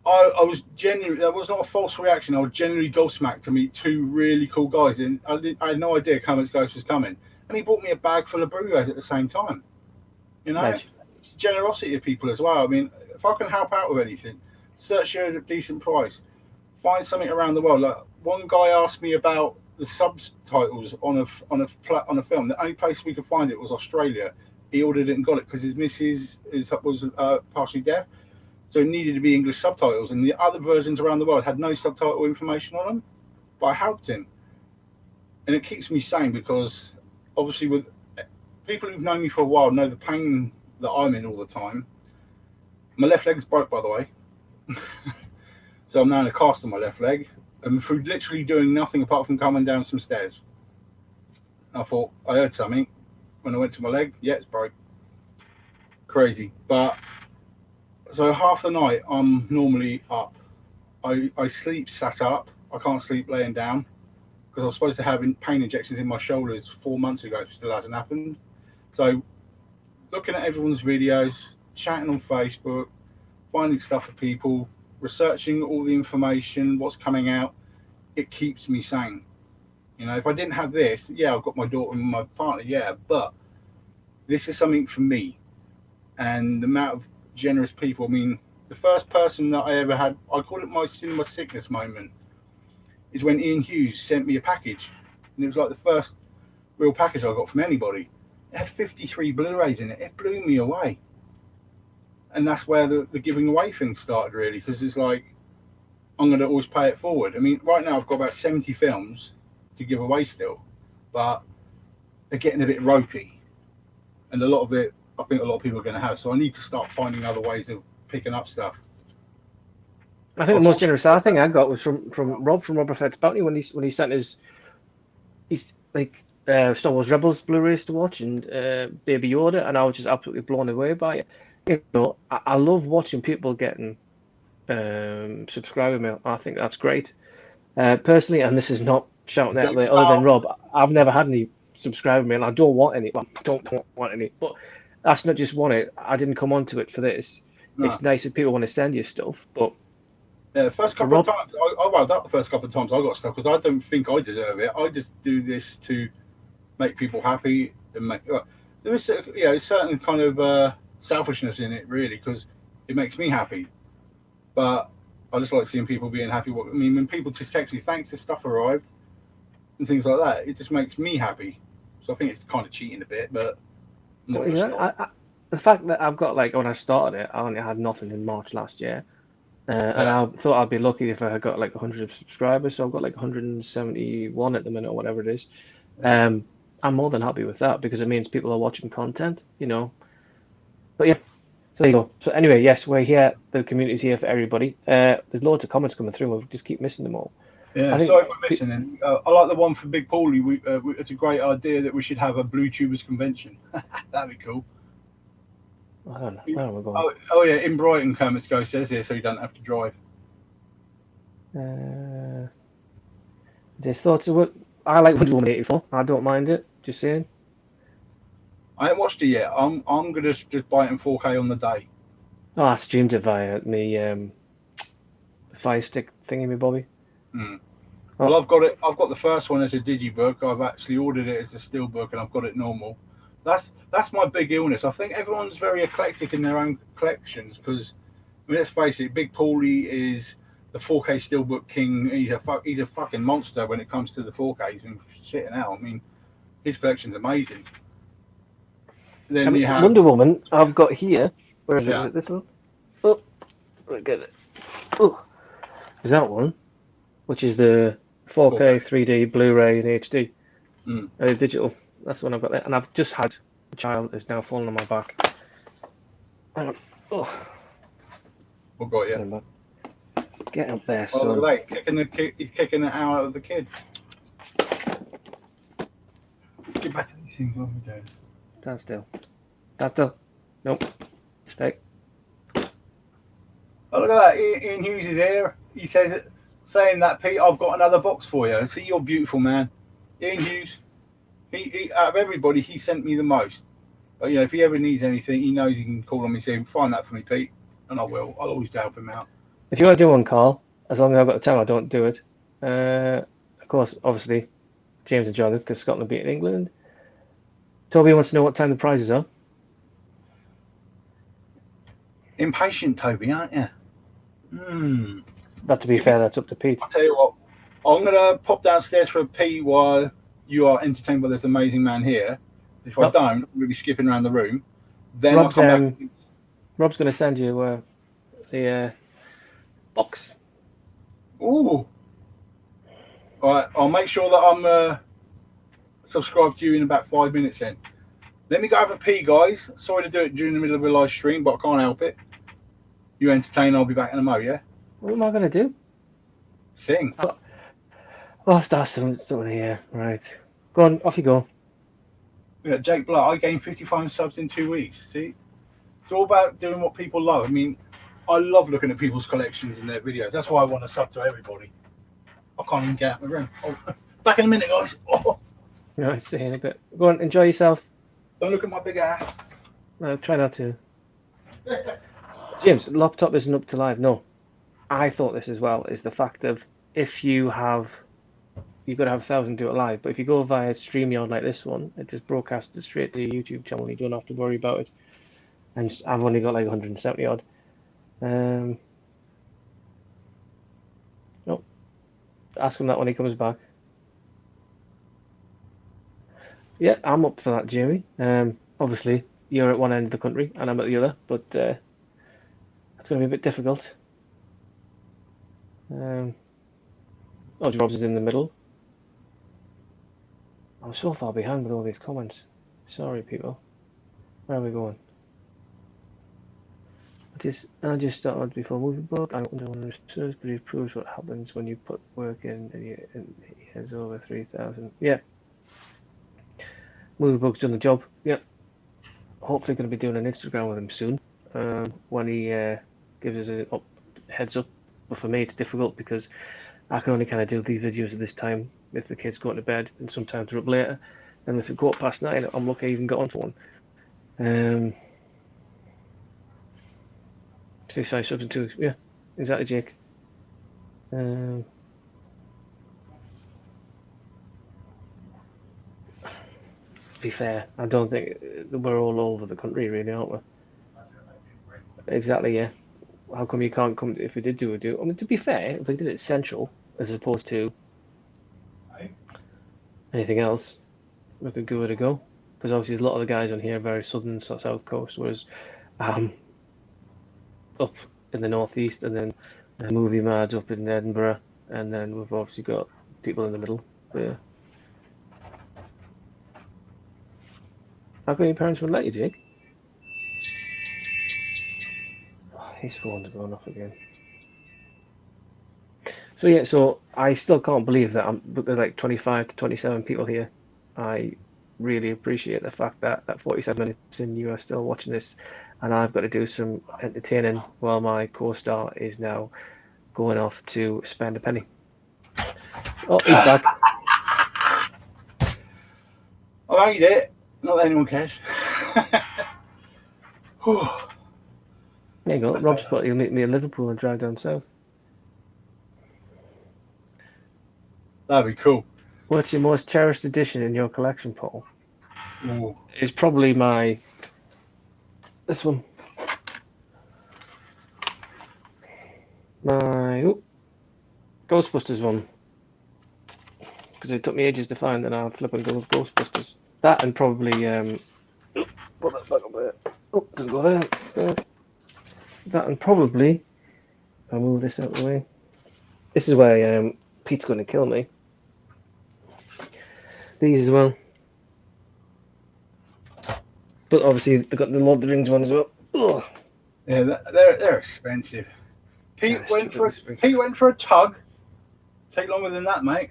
I was genuinely, that was not a false reaction. I was genuinely gobsmacked to meet 2 really cool guys, and I had no idea Kermit's ghost was coming. And he bought me a bag full of Blu-rays at the same time. You know, it's generosity of people as well. I mean, if I can help out with anything, search you at a decent price, find something around the world. Like one guy asked me about the subtitles on a film. The only place we could find it was Australia. He ordered it and got it because his missus was partially deaf. So it needed to be English subtitles, and the other versions around the world had no subtitle information on them. But I helped him, and it keeps me sane because obviously, with people who've known me for a while, know the pain that I'm in all the time. My left leg's broke, by the way, so I'm now in a cast on my left leg, and through literally doing nothing apart from coming down some stairs. I thought I heard something when I went to my leg. Yeah, it's broke. Crazy, but. So half the night I'm normally up. I sleep sat up I can't sleep laying down because I was supposed to have pain injections in my shoulders 4 months ago. It still hasn't happened. So looking at everyone's videos, chatting on Facebook, finding stuff for people, researching all the information, what's coming out, it keeps me sane. You know, if I didn't have this, yeah, I've got my daughter and my partner, yeah, but this is something for me. And the amount of generous people, I mean, the first person that I ever had, I call it my cinema sickness moment, is when Ian Hughes sent me a package. And it was like the first real package I got from anybody. It had 53 Blu-rays in it. It blew me away. And that's where the giving away thing started, really, because it's like, I'm going to always pay it forward. I mean, right now I've got about 70 films to give away still, but they're getting a bit ropey. And a lot of it, I think a lot of people are going to have. So I need to start finding other ways of picking up stuff. I think the most generous thing I got was from Rob from Robafett's Bounty when he sent his like Star Wars Rebels Blu-rays to watch and Baby Yoda, and I was just absolutely blown away by it. You know, I love watching people getting subscriber mail. I think that's great. Personally, and this is not shouting out there other than Rob, I've never had any subscriber mail. I don't want any. Well, I don't want any. But that's not just want it. I didn't come onto it for this. No. It's nice that people want to send you stuff, but yeah, the first couple of times, I wound up the first couple of times I got stuff because I don't think I deserve it. I just do this to make people happy and make. There is, you know, a certain kind of selfishness in it, really, because it makes me happy. But I just like seeing people being happy. I mean, when people just text me, thanks, the stuff arrived, and things like that, it just makes me happy. So I think it's kind of cheating a bit, but not the fact that I've got, like, when I started it, I only had nothing in March last year. And I thought I'd be lucky if I had got like 100 subscribers. So I've got like 171 at the minute or whatever it is. I'm more than happy with that because it means people are watching content, you know. But yeah, so there you go. So anyway, yes, we're here. The community's here for everybody. There's loads of comments coming through. We'll just keep missing them all. Yeah, sorry for missing them. I like the one from Big Pauly. It's a great idea that we should have a Blue Tubers convention. That'd be cool. I don't know. Where am I going? Oh yeah, in Brighton, Kermit's Go says here, so you don't have to drive. There's thoughts of what I like Wonder Woman 84. I don't mind it. Just saying. I haven't watched it yet. I'm gonna just buy it in 4K on the day. Oh, I streamed it via me Firestick thingy, me Bobby. Mm. Well, I've got it. I've got the first one as a digibook. I've actually ordered it as a steelbook, and I've got it normal. That's my big illness. I think everyone's very eclectic in their own collections because, I mean, let's face it, Big Pauly is the 4K steelbook king. He's a fucking monster when it comes to the 4K. He's been shitting out. I mean, his collection's amazing. Then you have Wonder Woman. I've got here. Where is it? Is it this one? Oh, look at it. Oh, is that one? Which is the 4K 3D Blu-ray and HD digital. That's the one I've got there, and I've just had a child who's now fallen on my back. Oh, what got you? Get up there, son. son. Well, he's kicking it out of the kid. Get back to these things. What are we doing? Stand still. Stand still. Nope. Stay. Oh, look at that. Ian Hughes is here. He says, saying that, Pete, I've got another box for you. See, you're beautiful, man. Ian Hughes. He out of everybody, he sent me the most. But, you know, if he ever needs anything, he knows he can call on me and say, find that for me, Pete. And I will. I'll always help him out. If you want to do one, Carl, as long as I've got the time, I don't do it. Of course, obviously, James enjoyed it because Scotland beat England. Toby wants to know what time the prizes are. Impatient, Toby, aren't you? But to be fair, that's up to Pete. I'll tell you what, I'm going to pop downstairs for a pee while you are entertained by this amazing man here. If I don't, I'm going to be skipping around the room. Then Rob's, I'll come back. Rob's going to send you the box. Ooh. All right, I'll make sure that I'm subscribed to you in about 5 minutes then. Let me go have a pee, guys. Sorry to do it during the middle of a live stream, but I can't help it. You entertain, I'll be back in a mo, yeah? What am I going to do? Sing. Oh, that's something here. Right. Go on, off you go. Yeah, Jake Blood, I gained 55 subs in 2 weeks. See? It's all about doing what people love. I mean, I love looking at people's collections and their videos. That's why I want to sub to everybody. I can't even get out of the room. Oh, back in a minute, guys. Oh, Right, see you in a bit. Go on, enjoy yourself. don't look at my big ass. No, try not to. James, laptop isn't up to live. No, I thought this as well. Is the fact of if you have, you've got to have 1,000 do it live. But if you go via StreamYard like this one, it just broadcasts it straight to your YouTube channel. You don't have to worry about it. And I've only got like 170 odd. Oh, ask him that when he comes back. Yeah, I'm up for that, Jamie. Obviously, you're at one end of the country and I'm at the other, but it's going to be a bit difficult. Oh, Rob's is in the middle. I'm so far behind with all these comments. Sorry, people. Where are we going? I just started before moving board. I don't know one research, but it proves what happens when you put work in and he has over 3,000. Yeah. Movie Bug's done the job. Yeah. Hopefully going to be doing an Instagram with him soon. When he gives us a heads up. But for me, it's difficult because I can only kind of do these videos at this time if the kids go to bed, and sometimes they're up later. And if it go up past 9, I'm lucky I even got onto one. 55 subs in 2 weeks. Yeah, exactly, Jake. To be fair, I don't think we're all over the country, really, aren't we? Exactly, yeah. How come you can't come if we did do a do? I mean, to be fair, if we did it central as opposed to anything else, we could give it a go. Because obviously, a lot of the guys on here are very southern, south coast, whereas up in the northeast, and then the movie mads up in Edinburgh, and then we've obviously got people in the middle. But yeah. How come your parents would let you, Jake? Oh, his phone's going off again. So yeah, so I still can't believe that there's like 25 to 27 people here. I really appreciate the fact that at 47 minutes in you are still watching this, and I've got to do some entertaining while my co-star is now going off to spend a penny. Oh, he's back. I made it. Not that anyone cares. There you go. Rob's spot. He'll meet me in Liverpool and drive down south. That'd be cool. What's your most cherished edition in your collection, Paul? Ooh. It's probably this one. My Ghostbusters one. Because it took me ages to find, and I'll flip and go with Ghostbusters. That and probably put that back up there. Oh, doesn't go there. So, that and probably I'll move this out of the way. This is where Pete's going to kill me. These as well. But obviously they've got the Lord of the Rings one as well. Ugh. Yeah, they're expensive. Pete went for a tug. Take longer than that, mate.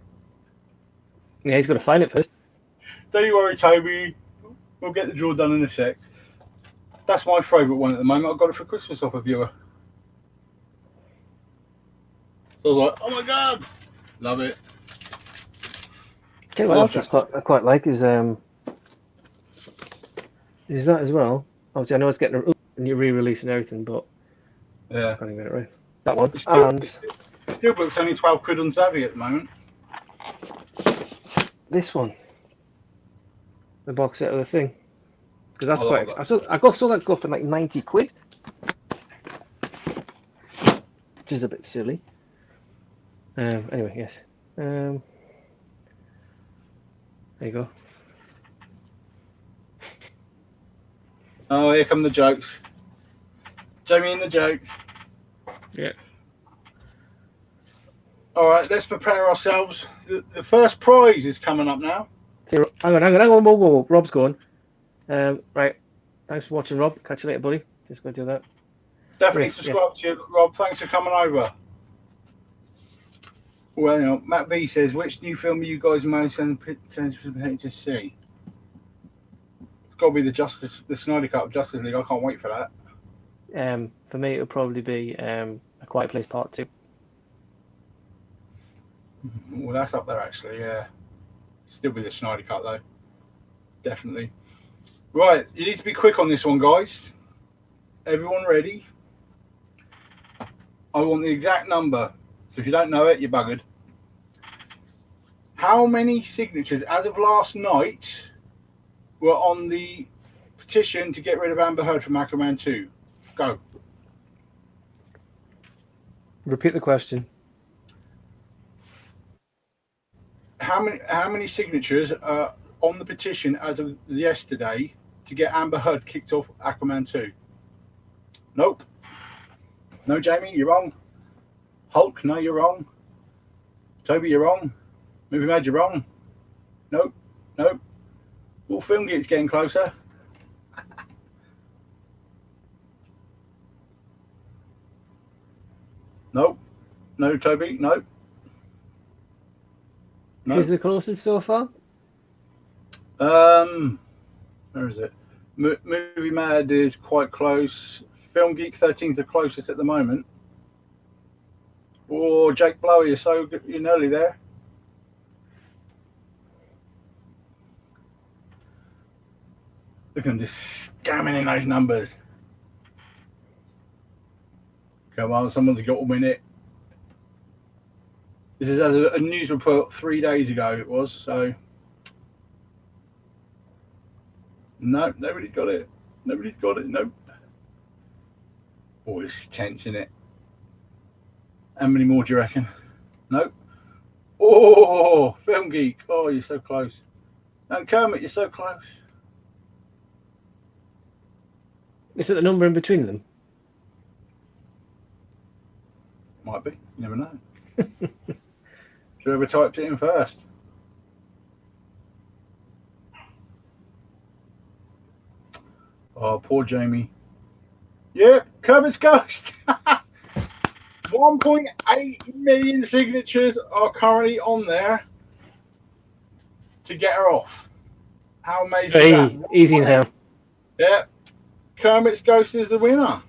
Yeah, he's got to find it first. Don't you worry, Toby. We'll get the draw done in a sec. That's my favourite one at the moment. I got it for Christmas off a viewer. So I was like, oh my god, love it. Okay, what else I quite like is that as well. Obviously, I know it's getting a new re-release and everything, but yeah, I can't even get it right. That one. Steelbook's only 12 quid on Savvy at the moment. This one, the box set of the thing, because that's I saw that go for like 90 quid, which is a bit silly. Anyway, yes. There you go. Oh, here come the jokes. Jamie and the jokes. Yeah. All right, let's prepare ourselves. The first prize is coming up now. Hang on. Whoa. Rob's going. Right. Thanks for watching, Rob. Catch you later, buddy. Just go do that. Definitely subscribe to you, Rob. Thanks for coming over. Well, you know, Matt V says, which new film are you guys most anticipated to see? It's got to be the Snyder Cut of Justice League. I can't wait for that. For me, it would probably be A Quiet Place Part 2. Well, that's up there actually. Yeah, still be the Schneider cut though. Definitely. Right, you need to be quick on this one, guys. Everyone ready? I want the exact number. So if you don't know it, you're buggered. How many signatures as of last night were on the petition to get rid of Amber Heard from Aquaman 2? Go. Repeat the question. How many signatures are on the petition as of yesterday to get Amber Heard kicked off Aquaman 2? Nope. No, Jamie, you're wrong. Hulk, no, you're wrong. Toby, you're wrong. Movie Mad, you're wrong. Nope. Nope. Well, Film Geek's getting closer. Nope. No, Toby, nope. No. Who's the closest so far? Where is it? Movie Mad is quite close. Film Geek 13 is the closest at the moment. Oh, Jake Blower, you're so good. You're nearly there. Look at them just scamming in those numbers. Come on, someone's got to win it. This is as a news report 3 days ago it was, so. No, nobody's got it. Nobody's got it, nope. Oh, this is tense, isn't it? How many more do you reckon? Nope. Oh, Film Geek. Oh, you're so close. No, Kermit, you're so close. Is it the number in between them? Might be. You never know. Whoever typed it in first. Oh, poor Jamie. Yep, Kermit's Ghost. 1.8 million signatures are currently on there to get her off. How amazing is that? Easy now. Yep. Kermit's Ghost is the winner.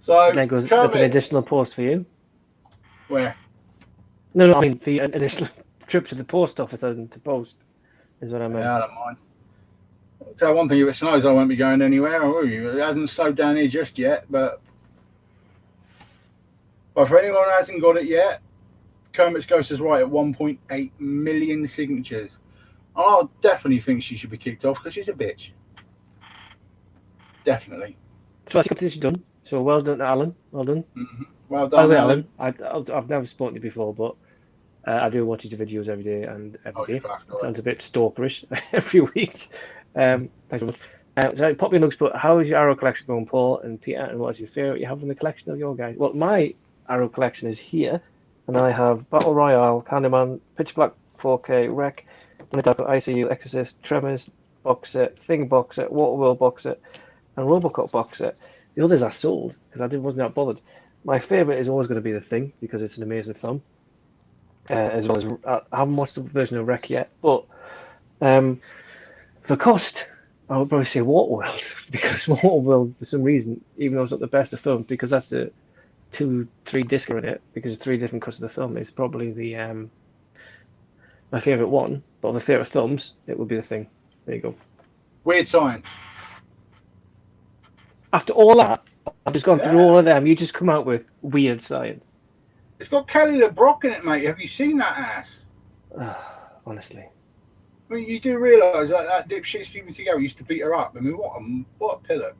So There goes. Kermit, That's an additional post for you. where? No, I mean the additional trip to the post office and to post is what I meant. Yeah, I don't mind. I'll tell you one thing, if it snows, I won't be going anywhere. It hasn't snowed down here just yet, but for anyone who hasn't got it yet, Kermit's Ghost is right at 1.8 million signatures. I definitely think she should be kicked off because she's a bitch. Definitely. So I think this is done. So well done, Alan. Well done. Mm-hmm. Well By the done, way, Alan. I've never spoken to you before, but I do watch his videos every day and every day. It Sounds a bit stalkerish every week. Thanks very much. So Poppy looks, but how is your Arrow collection going, Paul and Peter? And what's your favourite you have in the collection of your guys? Well, my Arrow collection is here, and I have Battle Royale, Candyman, Pitch Black 4K, Wreck, ICU, Exorcist, Tremors box set, Thing box set, Waterworld box set, and Robocop box set. The others I sold because I wasn't that bothered. My favourite is always going to be The Thing because it's an amazing film. As well as I haven't watched the version of Wreck yet, but for cost, I would probably say Waterworld because Waterworld, for some reason, even though it's not the best of films, because that's the 2-3 disc in it, because it's 3 different cuts of the film, it's probably the my favourite one. But of the favourite films, it would be The Thing. There you go. Weird Science. After all that, I've just gone through all of them. You just come out with Weird Science. It's got Kelly LeBrock in it, mate. Have you seen that ass? Honestly. I mean, you do realise that dipshit Steven Seagal used to beat her up. I mean, what a pillow.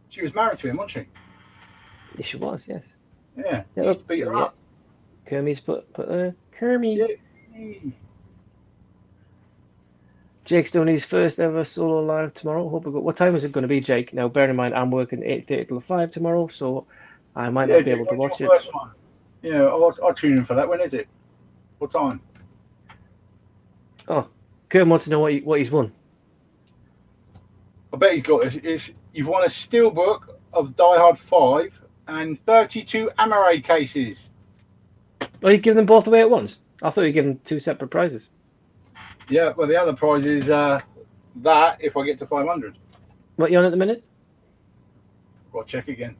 She was married to him, wasn't she? Yes, she was, yes. Yeah, he used to beat her up. Kermie's put Kermie. Yeah. Jake's doing his first ever solo live tomorrow. Hope we got. What time is it going to be, Jake? Now, bear in mind, I'm working 8:30 till 5 tomorrow, so I might not be able to watch it. Yeah, I'll tune in for that. When is it? What time? Oh, Kerm wants to know what he's won. I bet he's got this. You've won a Steelbook of Die Hard 5 and 32 Amaray cases. Oh, you give them both away at once? I thought you gave them 2 separate prizes. Yeah, well, the other prize is that if I get to 500. What you on at the minute? I'll check again.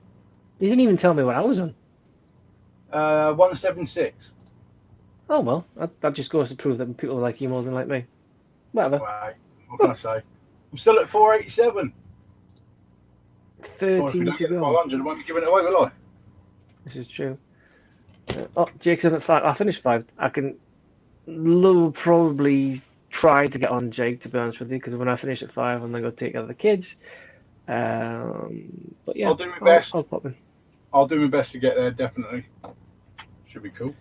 You didn't even tell me what I was on. 176. Oh well, that just goes to prove that people like you more than like me. Whatever. Wow. What can I say? I'm still at 487. Well, if we 13 don't to get the go. 500, I won't be giving it away, will I? This is true. Oh, Jake's in at 5. I finished 5. I can probably try to get on Jake, to be honest with you, because when I finish at 5, I'm going to go take care of the kids. But yeah, I'll do my best. I'll pop in. I'll do my best to get there, definitely. Should be cool.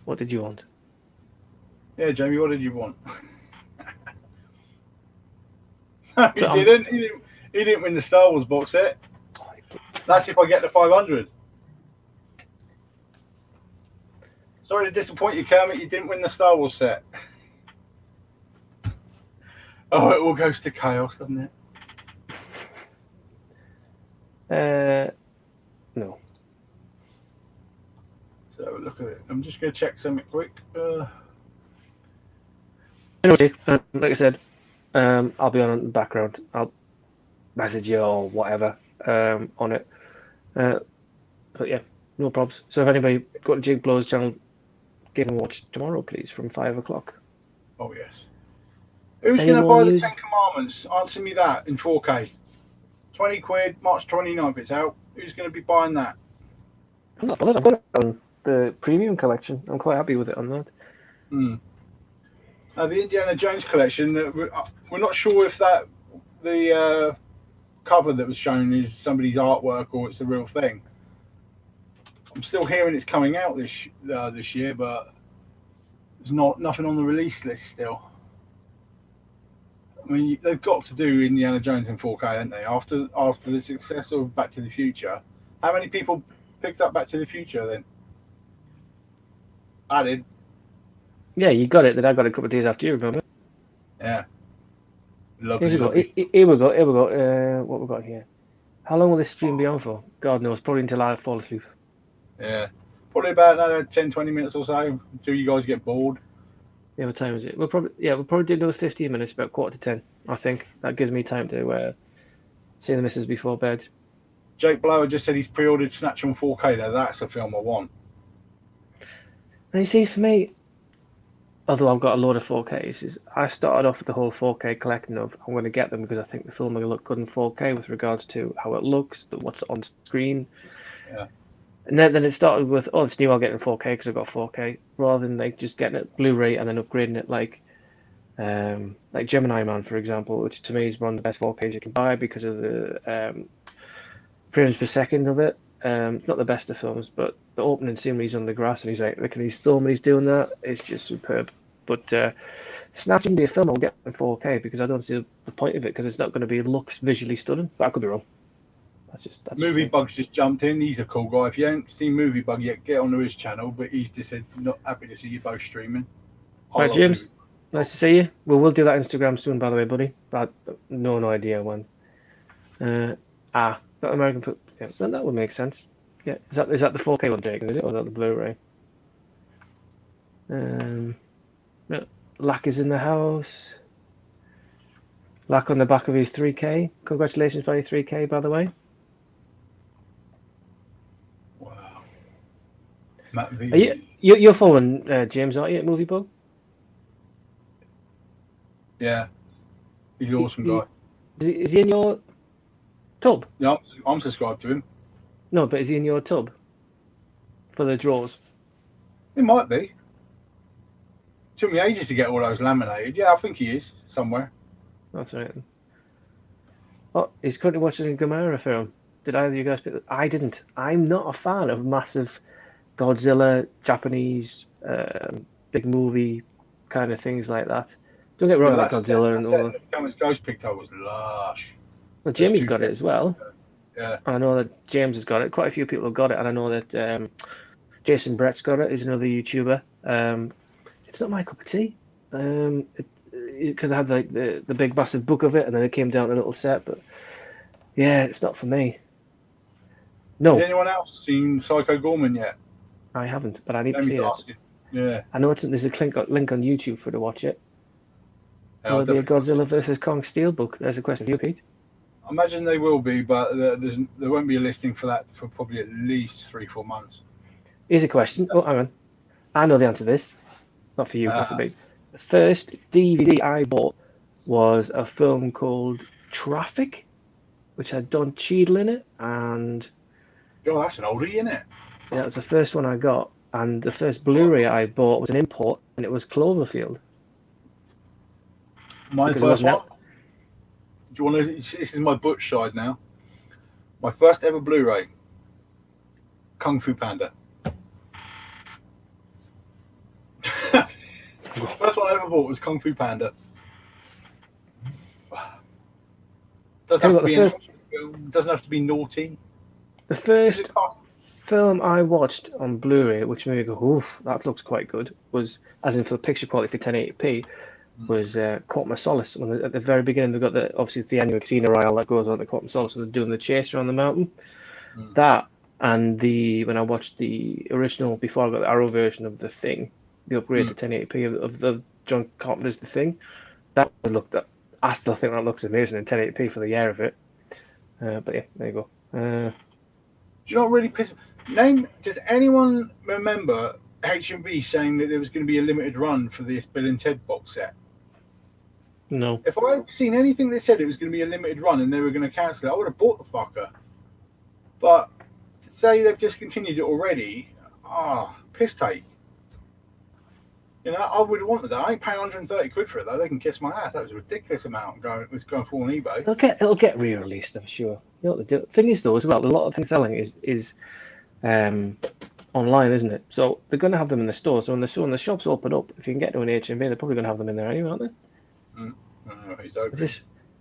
What did you want? Yeah, Jamie, what did you want? No, he So didn't. He didn't win the Star Wars box set. That's if I get the 500. Sorry to disappoint you, Kermit. You didn't win the Star Wars set. Oh, it all goes to chaos, doesn't it? No. So look at it. I'm just going to check something quick. Anyway, like I said, I'll be on in the background. I'll message you or whatever on it. But yeah, no probs. So if anybody go to Jake Blow's channel, give him a watch tomorrow, please, from 5 o'clock. Oh, yes. Who's going to buy the 10 Commandments? Answer me that in 4K. 20 quid, March 29th it's out. Who's going to be buying that? I'm not bothered. I've got it on the premium collection. I'm quite happy with it on that. The Indiana Jones collection, we're not sure if that the cover that was shown is somebody's artwork or it's the real thing. I'm still hearing it's coming out this year, but there's nothing on the release list still. I mean, they've got to do Indiana Jones in 4K, haven't they? After the success of Back to the Future, how many people picked up Back to the Future then? I did. Yeah, you got it. Then I got it a couple of days after you, remember? Yeah. Lovely. Here we go. What we got here? How long will this stream be on for? God knows. Probably until I fall asleep. Yeah. Probably about another 10, 20 minutes or so until you guys get bored. Yeah, what time is it? We'll probably do another 15 minutes, about 9:45. I think that gives me time to see the missus before bed. Jake Blower just said he's pre-ordered Snatch on 4K. Now that's a film I want. And you see, for me, although I've got a load of 4Ks, I started off with the whole 4K collecting of I'm going to get them because I think the film will look good in 4K with regards to how it looks, what's on screen. Yeah. And then it started with, oh, it's new, I'll get it in 4K because I've got 4K, rather than like just getting it Blu-ray and then upgrading it like Gemini Man, for example, which to me is one of the best 4Ks you can buy because of the frames per second of it. It's not the best of films, but the opening scene when he's on the grass and he's like, look at his thumb when he's doing that, it's just superb. But Snatch wouldn't be a film I'll get in 4K because I don't see the point of it because it's not going to looks visually stunning. But I could be wrong. That's Movie Bug's just jumped in. He's a cool guy. If you haven't seen Movie Bug yet, get onto his channel. But he's just said, not happy to see you both streaming. Right, James, nice to see you. We'll do that Instagram soon, by the way, buddy. But no idea when. Got American Foot. Yeah, that would make sense. Yeah, is that the 4K one, Jake? Is it, or is that the Blu-ray? Lack is in the house. Lack on the back of his 3K. Congratulations for your 3K, by the way. Wow. Matt V. You're following James, aren't you, at Movie Bug? Yeah. He's an awesome guy. Is he in your tub? Yeah, I'm subscribed to him. No, but is he in your tub for the drawers? It might be. Took me ages to get all those laminated. Yeah, I think he is somewhere. That's right. Oh, he's currently watching a Gamera film. Did either of you guys pick that? I didn't. I'm not a fan of massive Godzilla, Japanese, big movie kind of things like that. Don't get me wrong, like Godzilla and all that. How much Ghost picked up was lush. Well, Jimmy's got it as well. Yeah. I know that James has got it. Quite a few people have got it, and I know that Jason Brett's got it. He's another YouTuber. It's not my cup of tea. Because I had like the big massive book of it, and then it came down to a little set. But yeah, it's not for me. No. Has anyone else seen Psycho Gorman yet? I haven't, but I need to see it. Yeah. I know there's a link on YouTube for to watch it. Yeah, Will it be a Godzilla versus Kong Steelbook? There's a question for you, Pete. I imagine they will be, but there won't be a listing for that for probably at least 3-4 months. Here's a question. Oh, hang on. I know the answer to this. Not for you, but for me. The first DVD I bought was a film called Traffic, which had Don Cheadle in it, and God, that's an oldie, isn't it? yeah, it was the first one I got. And the first Blu-ray I bought was an import, and it was Cloverfield. My Because it first wasn't one. Do you want to? This is my butch side now. My first ever Blu-ray, Kung Fu Panda. First one I ever bought was Kung Fu Panda. Doesn't have to be naughty. The first film I watched on Blu-ray, which made me go, oof, that looks quite good, was, as in for the picture quality for 1080p, was Quantum of Solace. When at the very beginning, they've got obviously it's the annual casino royale that goes on the Quantum of Solace, so they're doing the chase around the mountain. That and when I watched the original before I got the Arrow version of The Thing, the upgrade to 1080p of the John Carpenter's The Thing, that looked up. I still think that looks amazing in 1080p for the year of it. But yeah, there you go. Do you know what really pisses me? Does anyone remember HMV saying that there was going to be a limited run for this Bill and Ted box set? No. If I had seen anything that said it was going to be a limited run and they were going to cancel it, I would have bought the fucker. But to say they've discontinued it already, piss take. You know, I would have wanted that. I ain't paying 130 quid for it though. They can kiss my ass. That was a ridiculous amount going for on eBay. It'll get re-released, I'm sure. You know what they do. The thing is though, as well, a lot of things selling is online, isn't it? So they're going to have them in the store. So when the shops open up, if you can get to an HMV, they're probably going to have them in there anyway, aren't they? He's open.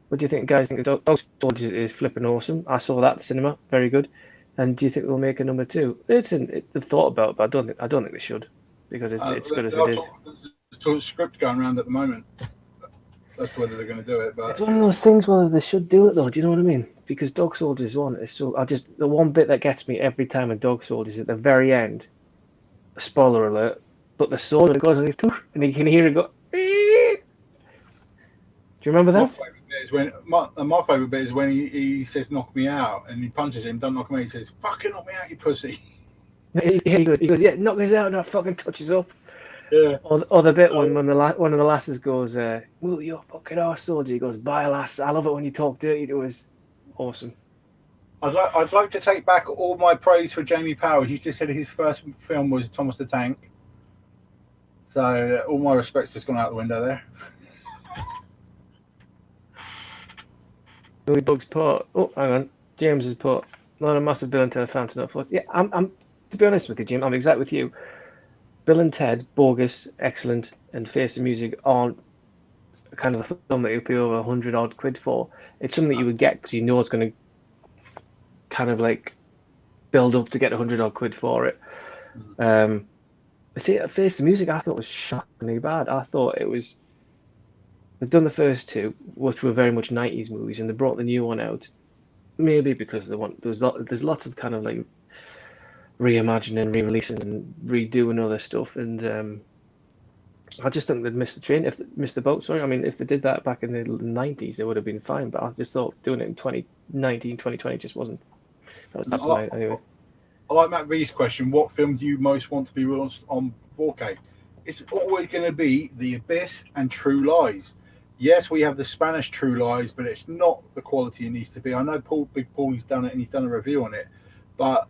What do you think, guys? Think Dog Soldiers is flipping awesome. I saw that at the cinema, very good. And do you think they'll make a number 2? They've thought about it, but I don't think they should, because it's good as it is. There's a script going around at the moment as to whether they're going to do it, but it's one of those things whether they should do it though. Do you know what I mean? Because Dog Soldiers 1 is so. The one bit that gets me every time in Dog Soldiers at the very end. Spoiler alert! But the sword that goes and you can hear it go. Do you remember that? My favourite bit is when he says "knock me out" and he punches him. Don't knock me out. He says "fucking knock me out, you pussy." He goes, yeah, knock us out, and that fucking touches up. Yeah. Or the bit when one of the lasses goes, "Well, you're a fucking arse soldier." He goes, "Bye, lass." I love it when you talk dirty to us. Awesome. I'd like to take back all my praise for Jamie Powell. He just said his first film was Thomas the Tank. So all my respect's just gone out the window there. Billy Bug's part. Oh, hang on. James's part. Not a massive Bill and Ted fan to not. Yeah, I'm. To be honest with you, Jim, I'm exact with you. Bill and Ted, bogus, excellent, and Face the Music aren't kind of a film that you'd pay over 100 odd quid for. It's something that you would get because you know it's going to kind of like build up to get 100 odd quid for it. I see, Face the Music I thought was shockingly bad. I thought it was. They've done the first two, which were very much 90s movies, and they brought the new one out. Maybe because there's lots of kind of like reimagining, re-releasing, and redoing other stuff, and I just think they'd missed the train. Missed the boat. Sorry, I mean, if they did that back in the 90s, it would have been fine. But I just thought doing it in 2019, 2020 just wasn't. That's fine anyway. I like Matt V's question. What film do you most want to be released on 4K? It's always going to be The Abyss and True Lies. Yes, we have the Spanish True Lies, but it's not the quality it needs to be. I know Big Pauly's done it and he's done a review on it, but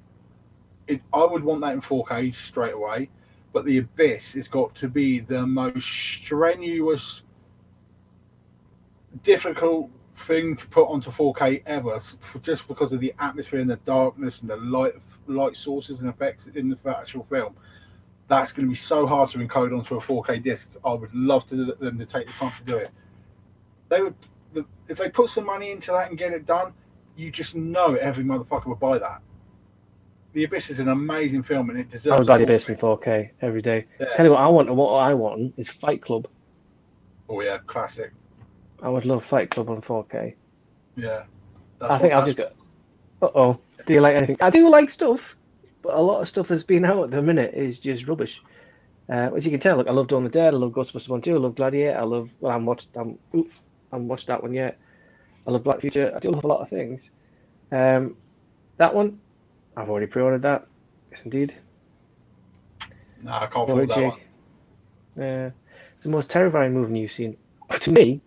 I would want that in 4K straight away. But The Abyss has got to be the most strenuous, difficult thing to put onto 4K ever, just because of the atmosphere and the darkness and the light sources and effects in the actual film. That's going to be so hard to encode onto a 4K disc. I would love them to take the time to do it. If they put some money into that and get it done, you just know every motherfucker would buy that. The Abyss is an amazing film and it deserves. I would buy The Abyss in 4K every day. Yeah. Tell you what I want is Fight Club. Oh yeah, classic. I would love Fight Club on 4K. Yeah. I think I'll just go. Do you like anything? I do like stuff, but a lot of stuff that's been out at the minute is just rubbish. As you can tell, I love Dawn of the Dead, I love Ghostbusters 1 2, I love Gladiator, I haven't watched that one yet. I love Black Future. I do love a lot of things. That one, I've already pre-ordered that. Yes, indeed. Nah, I can't What afford about that one. Jake? It's the most terrifying movie you've seen. To me,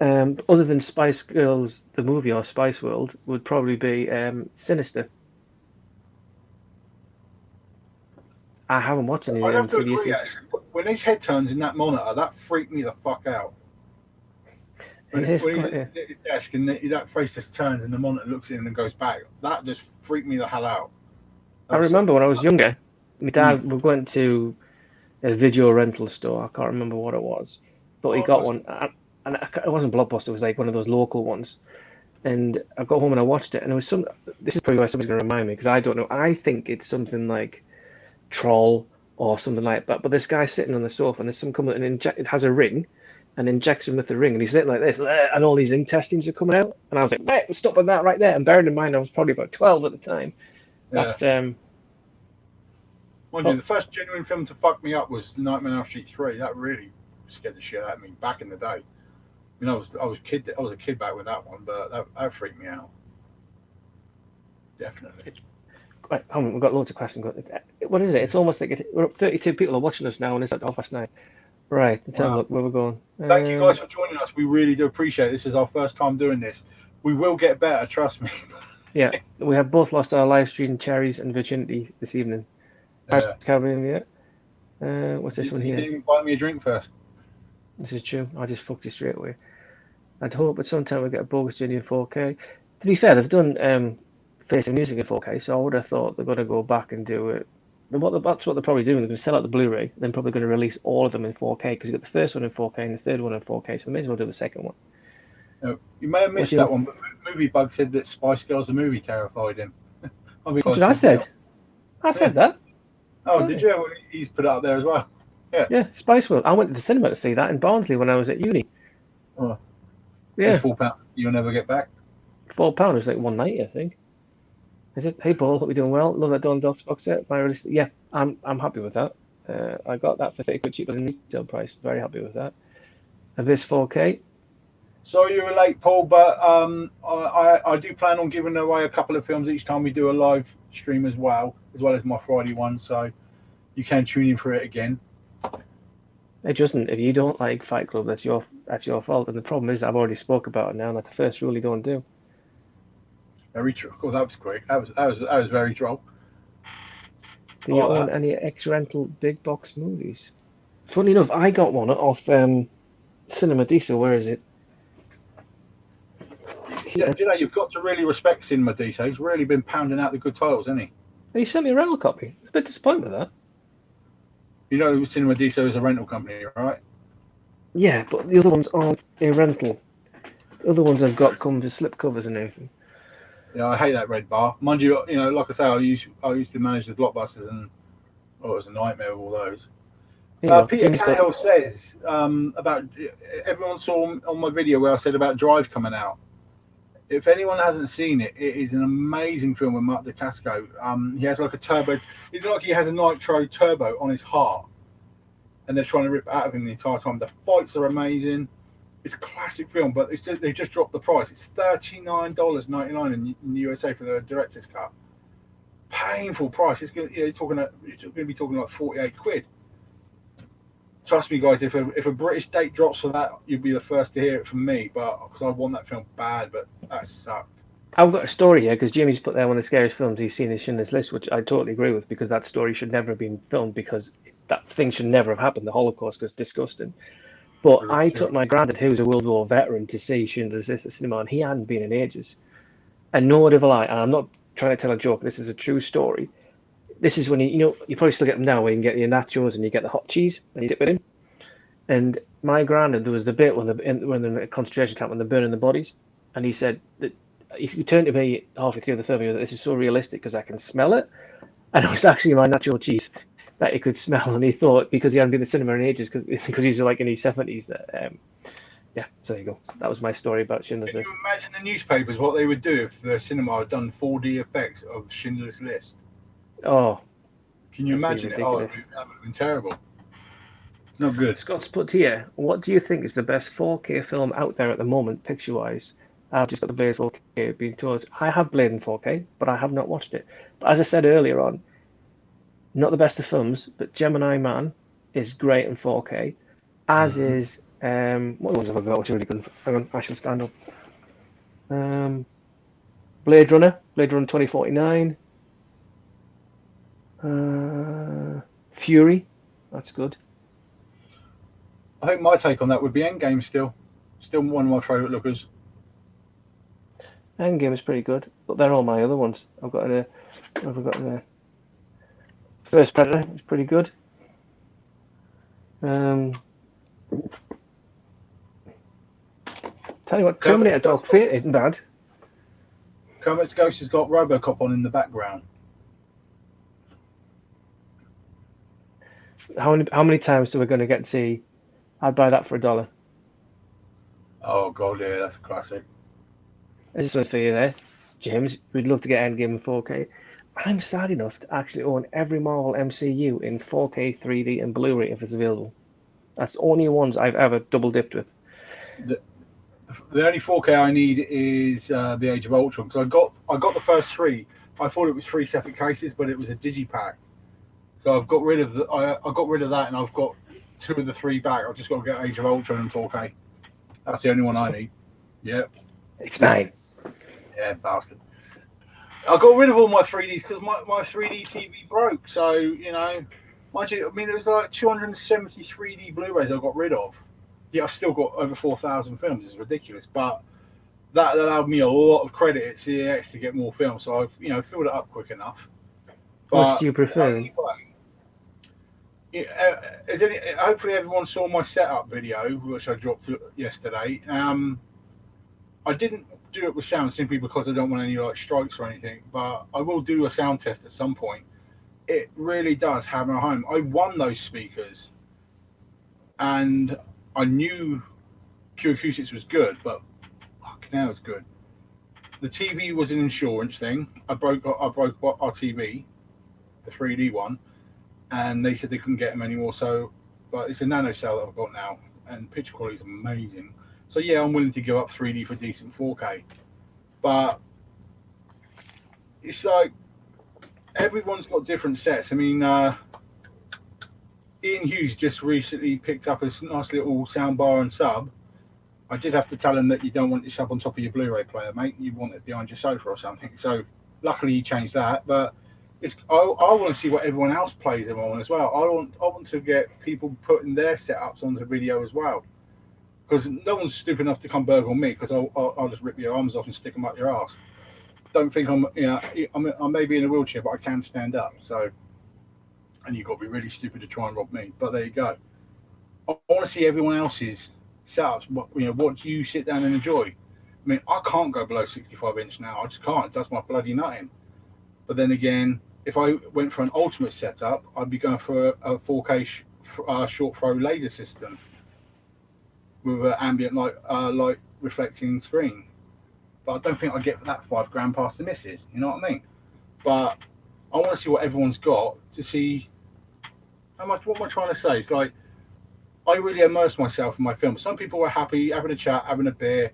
other than Spice Girls, the movie, or Spice World, would probably be Sinister. I haven't watched any of I'd them have to agree, CDSs. actually. When his head turns in that monitor, that freaked me the fuck out. It is When he's quite. at his desk and that face just turns and the monitor looks at him and goes back, that just freaked me the hell out. I remember when I was younger, my Hmm. dad we went to a video rental store. I can't remember what it was, but he Oh, got one, and it wasn't Blockbuster. It was like one of those local ones. And I got home and I watched it, and it was some. This is probably why somebody's going to remind me because I don't know. I think it's something like Troll or something like that. But this guy's sitting on the sofa, and there's some coming and it has a ring, and injects him with the ring, and he's sitting like this, and all these intestines are coming out. And I was like, right, stop on that right there. And bearing in mind, I was probably about 12 at the time. yeah. That's Mind oh. you, the first genuine film to fuck me up was Nightmare on Elm Street 3. That really scared the shit out of me back in the day. I mean, I was a kid back with that one, but that freaked me out. Definitely. Right, we've got loads of questions. What is it? It's almost like we're up 32 people are watching us now, and it's like 9:30. Right, let's have a look where we're going. Thank you guys for joining us. We really do appreciate it. This is our first time doing this. We will get better, trust me. Yeah, we have both lost our live stream cherries and virginity this evening. Caribbean, yeah. What's this one here? You didn't buy me a drink first. This is true. I just fucked you straight away. I'd hope at some time we'll get a bogus journey in 4K. To be fair, they've done Face of Music in 4K, so I would have thought they're going to go back and do it. That's what they're probably doing. They're going to sell out the Blu-ray, then probably going to release all of them in 4K because you got the first one in 4K and the third one in 4K, so they may as well do the second one. No, you may have missed that one, but Movie Bug said that Spice Girls the movie terrified him. What did I said? I said that. Oh, Sorry. did you? He's put it up there as well. Yeah. Yeah, Spice World. I went to the cinema to see that in Barnsley when I was at uni. Oh. Yeah. It's £4. You'll never get back. £4 was like 190, I think. Is it? Hey Paul, hope you're doing well. Love that Dawn Dogs box set. Yeah, I'm happy with that. I got that for 30 quid cheaper than the retail price. Very happy with that. And this 4K. Sorry you were late, Paul, but I do plan on giving away a couple of films each time we do a live stream as well as my Friday one. So you can tune in for it again. Hey Justin, if you don't like Fight Club, that's your fault. And the problem is I've already spoke about it now, and that's the first rule you don't do. Very true. Oh, that was great. That was very droll. Do you own any ex-rental big box movies? Funny enough, I got one off Cinema Diesel. Where is it? You know, you've got to really respect Cinema Diesel. He's really been pounding out the good titles, hasn't he? He sent me a rental copy. I was a bit disappointed with that. You know, Cinema Diesel is a rental company, right? Yeah, but the other ones aren't a rental. The other ones I've got come with slip covers and everything. Yeah, I hate that red bar. Mind you, like I say, I used to manage the Blockbusters, and it was a nightmare with all those. Peter Cahill says about everyone saw on my video where I said about Drive coming out. If anyone hasn't seen it, it is an amazing film with Mark Dacascos. He has like a turbo. It's like he has a nitro turbo on his heart, and they're trying to rip it out of him the entire time. The fights are amazing. It's a classic film, but they just dropped the price. It's $39.99 in the USA for the director's cut. Painful price. It's going to be talking like 48 quid. Trust me, guys. If a British date drops for that, you'll be the first to hear it from me. But because I want that film bad, but that sucked. I've got a story here because Jimmy's put there one of the scariest films he's seen in Schindler's List, which I totally agree with because that story should never have been filmed because that thing should never have happened. The Holocaust was disgusting. But I took my granddad, who was a World War veteran, to see Schindler's List at cinema, and he hadn't been in ages. And nor have I. And I'm not trying to tell a joke. This is a true story. This is when you probably still get them now, where you can get your nachos and you get the hot cheese and you dip it in. And my granddad, there was the bit when the concentration camp when they're burning the bodies, and he said that he turned to me halfway through the film. He goes, "This is so realistic because I can smell it," and it was actually my nacho cheese that he could smell, and he thought because he hadn't been to the cinema in ages because he was like in his 70s that yeah. So there you go. That was my story about Schindler's List. Can you imagine the newspapers what they would do if the cinema had done 4D effects of Schindler's List? Oh, can you imagine it? Oh, that would have been terrible. Not good. Scott's put here, what do you think is the best 4K film out there at the moment, picture-wise? I've just got the Blade 4K being told. I have Blade in 4K, but I have not watched it. But as I said earlier on, not the best of films, but Gemini Man is great in 4K, as is what ones have I got which are really good? Hang on, I shall stand up. Blade Runner 2049. Fury, that's good. I think my take on that would be Endgame still one of my favourite lookers. Endgame is pretty good, but they're all my other ones. I've forgotten the First Predator is pretty good. Tell you what, Terminator Dogfeet isn't bad. Kermit's Ghost has got Robocop on in the background. How many times are we going to get to see? I'd buy that for $1. Oh god, yeah, that's a classic. This is one for you there, James. We'd love to get Endgame in 4K. I'm sad enough to actually own every Marvel MCU in 4K, 3D, and Blu-ray if it's available. That's the only ones I've ever double dipped with. The only 4K I need is the Age of Ultron, because I got the first three. I thought it was 3 separate cases, but it was a digipack. So I've got rid of I got rid of that, and I've got 2 of the 3 back. I've just got to get Age of Ultron in 4K. That's the only one I need. Yep. It's mine. Yeah, bastard. I got rid of all my 3Ds because my 3D TV broke. So, you know, mind you, I mean, it was like 270 3D Blu-rays I got rid of. Yeah, I still got over 4,000 films. It's ridiculous. But that allowed me a lot of credit at CEX to get more films. So I've, you know, filled it up quick enough. But, what do you prefer? Hopefully everyone saw my setup video, which I dropped yesterday. I didn't do it with sound simply because I don't want any like strikes or anything, but I will do a sound test at some point. It really does hammer home. I won those speakers, and I knew Q Acoustics was good, but fucking hell, it's good. The TV was an insurance thing. I broke our TV, the 3D one, and they said they couldn't get them anymore. So, but it's a nano cell that I've got now, and picture quality is amazing. So yeah, I'm willing to give up 3D for decent 4K, but it's like everyone's got different sets. I mean, Ian Hughes just recently picked up a nice little soundbar and sub. I did have to tell him that you don't want your sub on top of your Blu-ray player, mate. You want it behind your sofa or something. So luckily he changed that, but I want to see what everyone else plays them on as well. I want to get people putting their setups onto video as well. Because no one's stupid enough to come burgle me, because I'll just rip your arms off and stick them up your ass. Don't think I'm, you know, I may be in a wheelchair, but I can stand up. So, and you've got to be really stupid to try and rob me. But there you go. I want to see everyone else's setups. What do you sit down and enjoy? I mean, I can't go below 65-inch now. I just can't. It does my bloody nutting. But then again, if I went for an ultimate setup, I'd be going for a 4K short throw laser system with an ambient light reflecting screen. But I don't think I'd get that $5,000 past the missus. You know what I mean? But I want to see what everyone's got to see how much. What am I trying to say? It's like I really immerse myself in my film. Some people are happy having a chat, having a beer,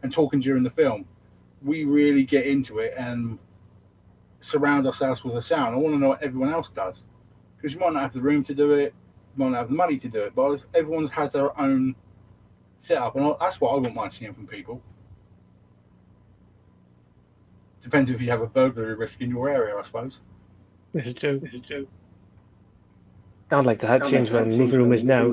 and talking during the film. We really get into it and surround ourselves with the sound. I want to know what everyone else does, because you might not have the room to do it, you might not have the money to do it, but everyone has their own setup, and that's what I wouldn't mind seeing from people. Depends if you have a burglary risk in your area, I suppose. This is true. I'd like to change where the movie room is now,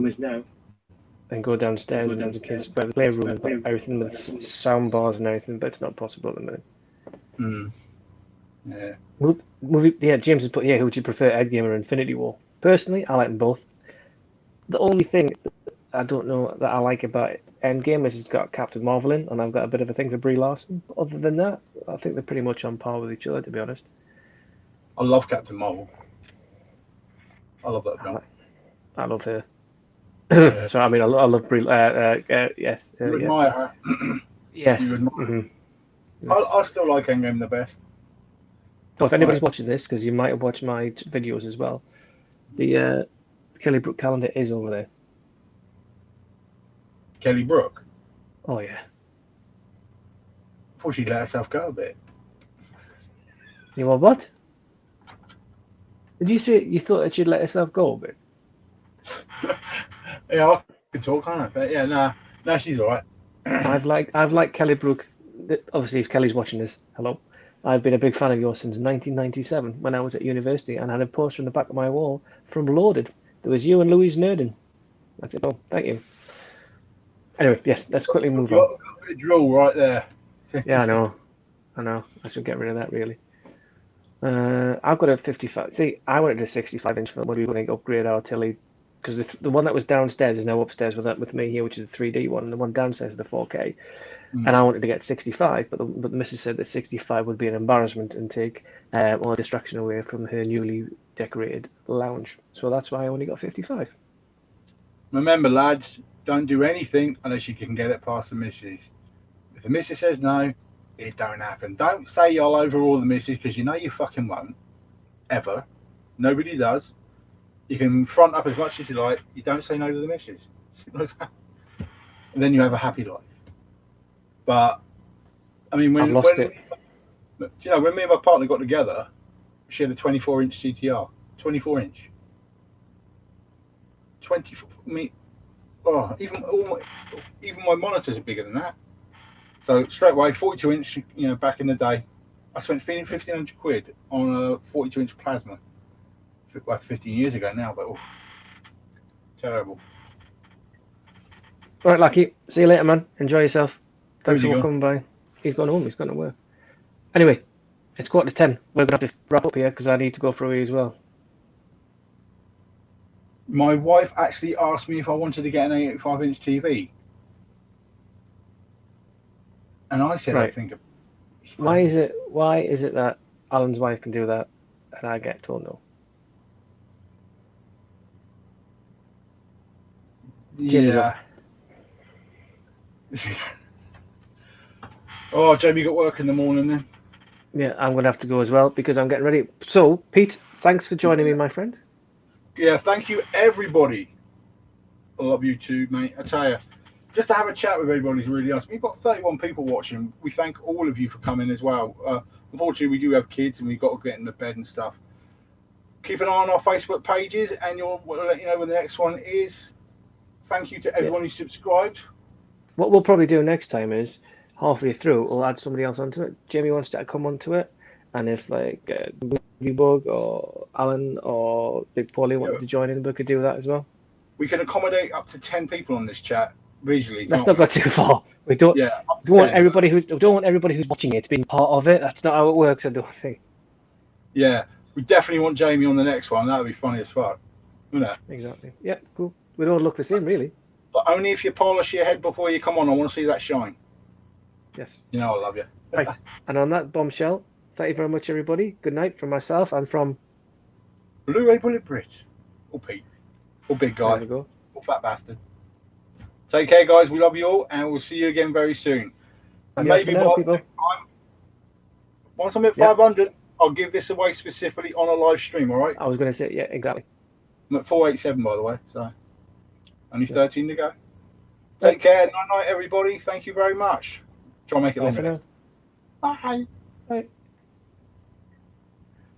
and go downstairs into the kids' playroom and put everything with sound bars and everything, but it's not possible at the minute. Yeah. James has put, who would you prefer, Endgame or Infinity War? Personally, I like them both. The only thing I don't know that I like about Endgame is it's got Captain Marvel in, and I've got a bit of a thing for Brie Larson. Other than that, I think they're pretty much on par with each other, to be honest. I love Captain Marvel. I love that film. I love her. Yeah. So I mean, I love Brie. Yes. You admire her. Yes. You admire her. Yes. I still like Endgame the best. Well, if anybody's watching this, because you might have watched my videos as well, the Kelly Brook calendar is over there. Kelly Brook? Oh, yeah. thought she'd let herself go a bit. You want what? Did you say you thought that she'd let herself go a bit? Yeah, I can talk, can't I? But yeah, no, she's all right. I've liked Kelly Brook. Obviously, if Kelly's watching this, hello. I've been a big fan of yours since 1997 when I was at university and had a poster on the back of my wall from Loaded. There was you and Louise Nerdin. That's it. Oh, thank you. Anyway, yes, let's quickly move on. Got a drill right there. Yeah, I know. I should get rid of that, really. I've got a 55. See, I wanted a 65-inch film when we were going to upgrade our telly, because the one that was downstairs is now upstairs with me here, which is a 3D one, and the one downstairs is the 4K. And I wanted to get 65, but the missus said that 65 would be an embarrassment and take all the distraction away from her newly decorated lounge. So that's why I only got 55. Remember, lads, don't do anything unless you can get it past the missus. If the missus says no, it don't happen. Don't say you'll overrule the missus, because you know you fucking won't. Ever. Nobody does. You can front up as much as you like. You don't say no to the missus. And then you have a happy life. But, I mean, when me and my partner got together, she had a 24-inch CTR. 24-inch. 24. I mean, even my monitors are bigger than that. So straight away, 42-inch. You know, back in the day, I spent 1,500 quid on a 42-inch plasma. Well, 15 years ago now, but terrible. All right, Lucky. See you later, man. Enjoy yourself. Thanks Where's he for coming by. He's gone home. He's gone to work. Anyway, it's 9:45. We're going to have to wrap up here because I need to go for a wee as well. My wife actually asked me if I wanted to get an 85-inch TV. And I said, Right. I think. Why is it that Alan's wife can do that and I get told no? Yeah. Oh, Jamie got work in the morning then. Yeah, I'm going to have to go as well because I'm getting ready. So, Pete, thanks for joining me, my friend. Yeah, thank you, everybody. I love you too, mate. I tell you, just to have a chat with everybody is really nice. We've got 31 people watching. We thank all of you for coming as well. Unfortunately, we do have kids and we've got to get in the bed and stuff. Keep an eye on our Facebook pages and we'll let you know when the next one is. Thank you to everyone who subscribed. What we'll probably do next time is, halfway through, we'll add somebody else onto it. Jamie wants to come onto it. And if like Bug or Alan or Big Pauly wanted to join in, we could do that as well. We can accommodate up to 10 people on this chat visually. Let's not go too far. We don't. Yeah, don't want everybody who's watching it being part of it. That's not how it works. I don't think. Yeah, we definitely want Jamie on the next one. That would be funny as fuck, wouldn't it? Exactly. Yeah, cool. We'd all look the same, really. But only if you polish your head before you come on. I want to see that shine. Yes. You know I love you. Right. And on that bombshell, thank you very much, everybody. Good night from myself and from Blu-ray Bullet Brit. Or Pete. Or Big Guy. There we go. Or Fat Bastard. Take care, guys. We love you all, and we'll see you again very soon. And maybe once I'm at 500, I'll give this away specifically on a live stream, all right? I was going to say, yeah, exactly. I'm at 487, by the way, so only 13 to go. Take care. Night, everybody. Thank you very much. Try and make it longer. Bye. Bye.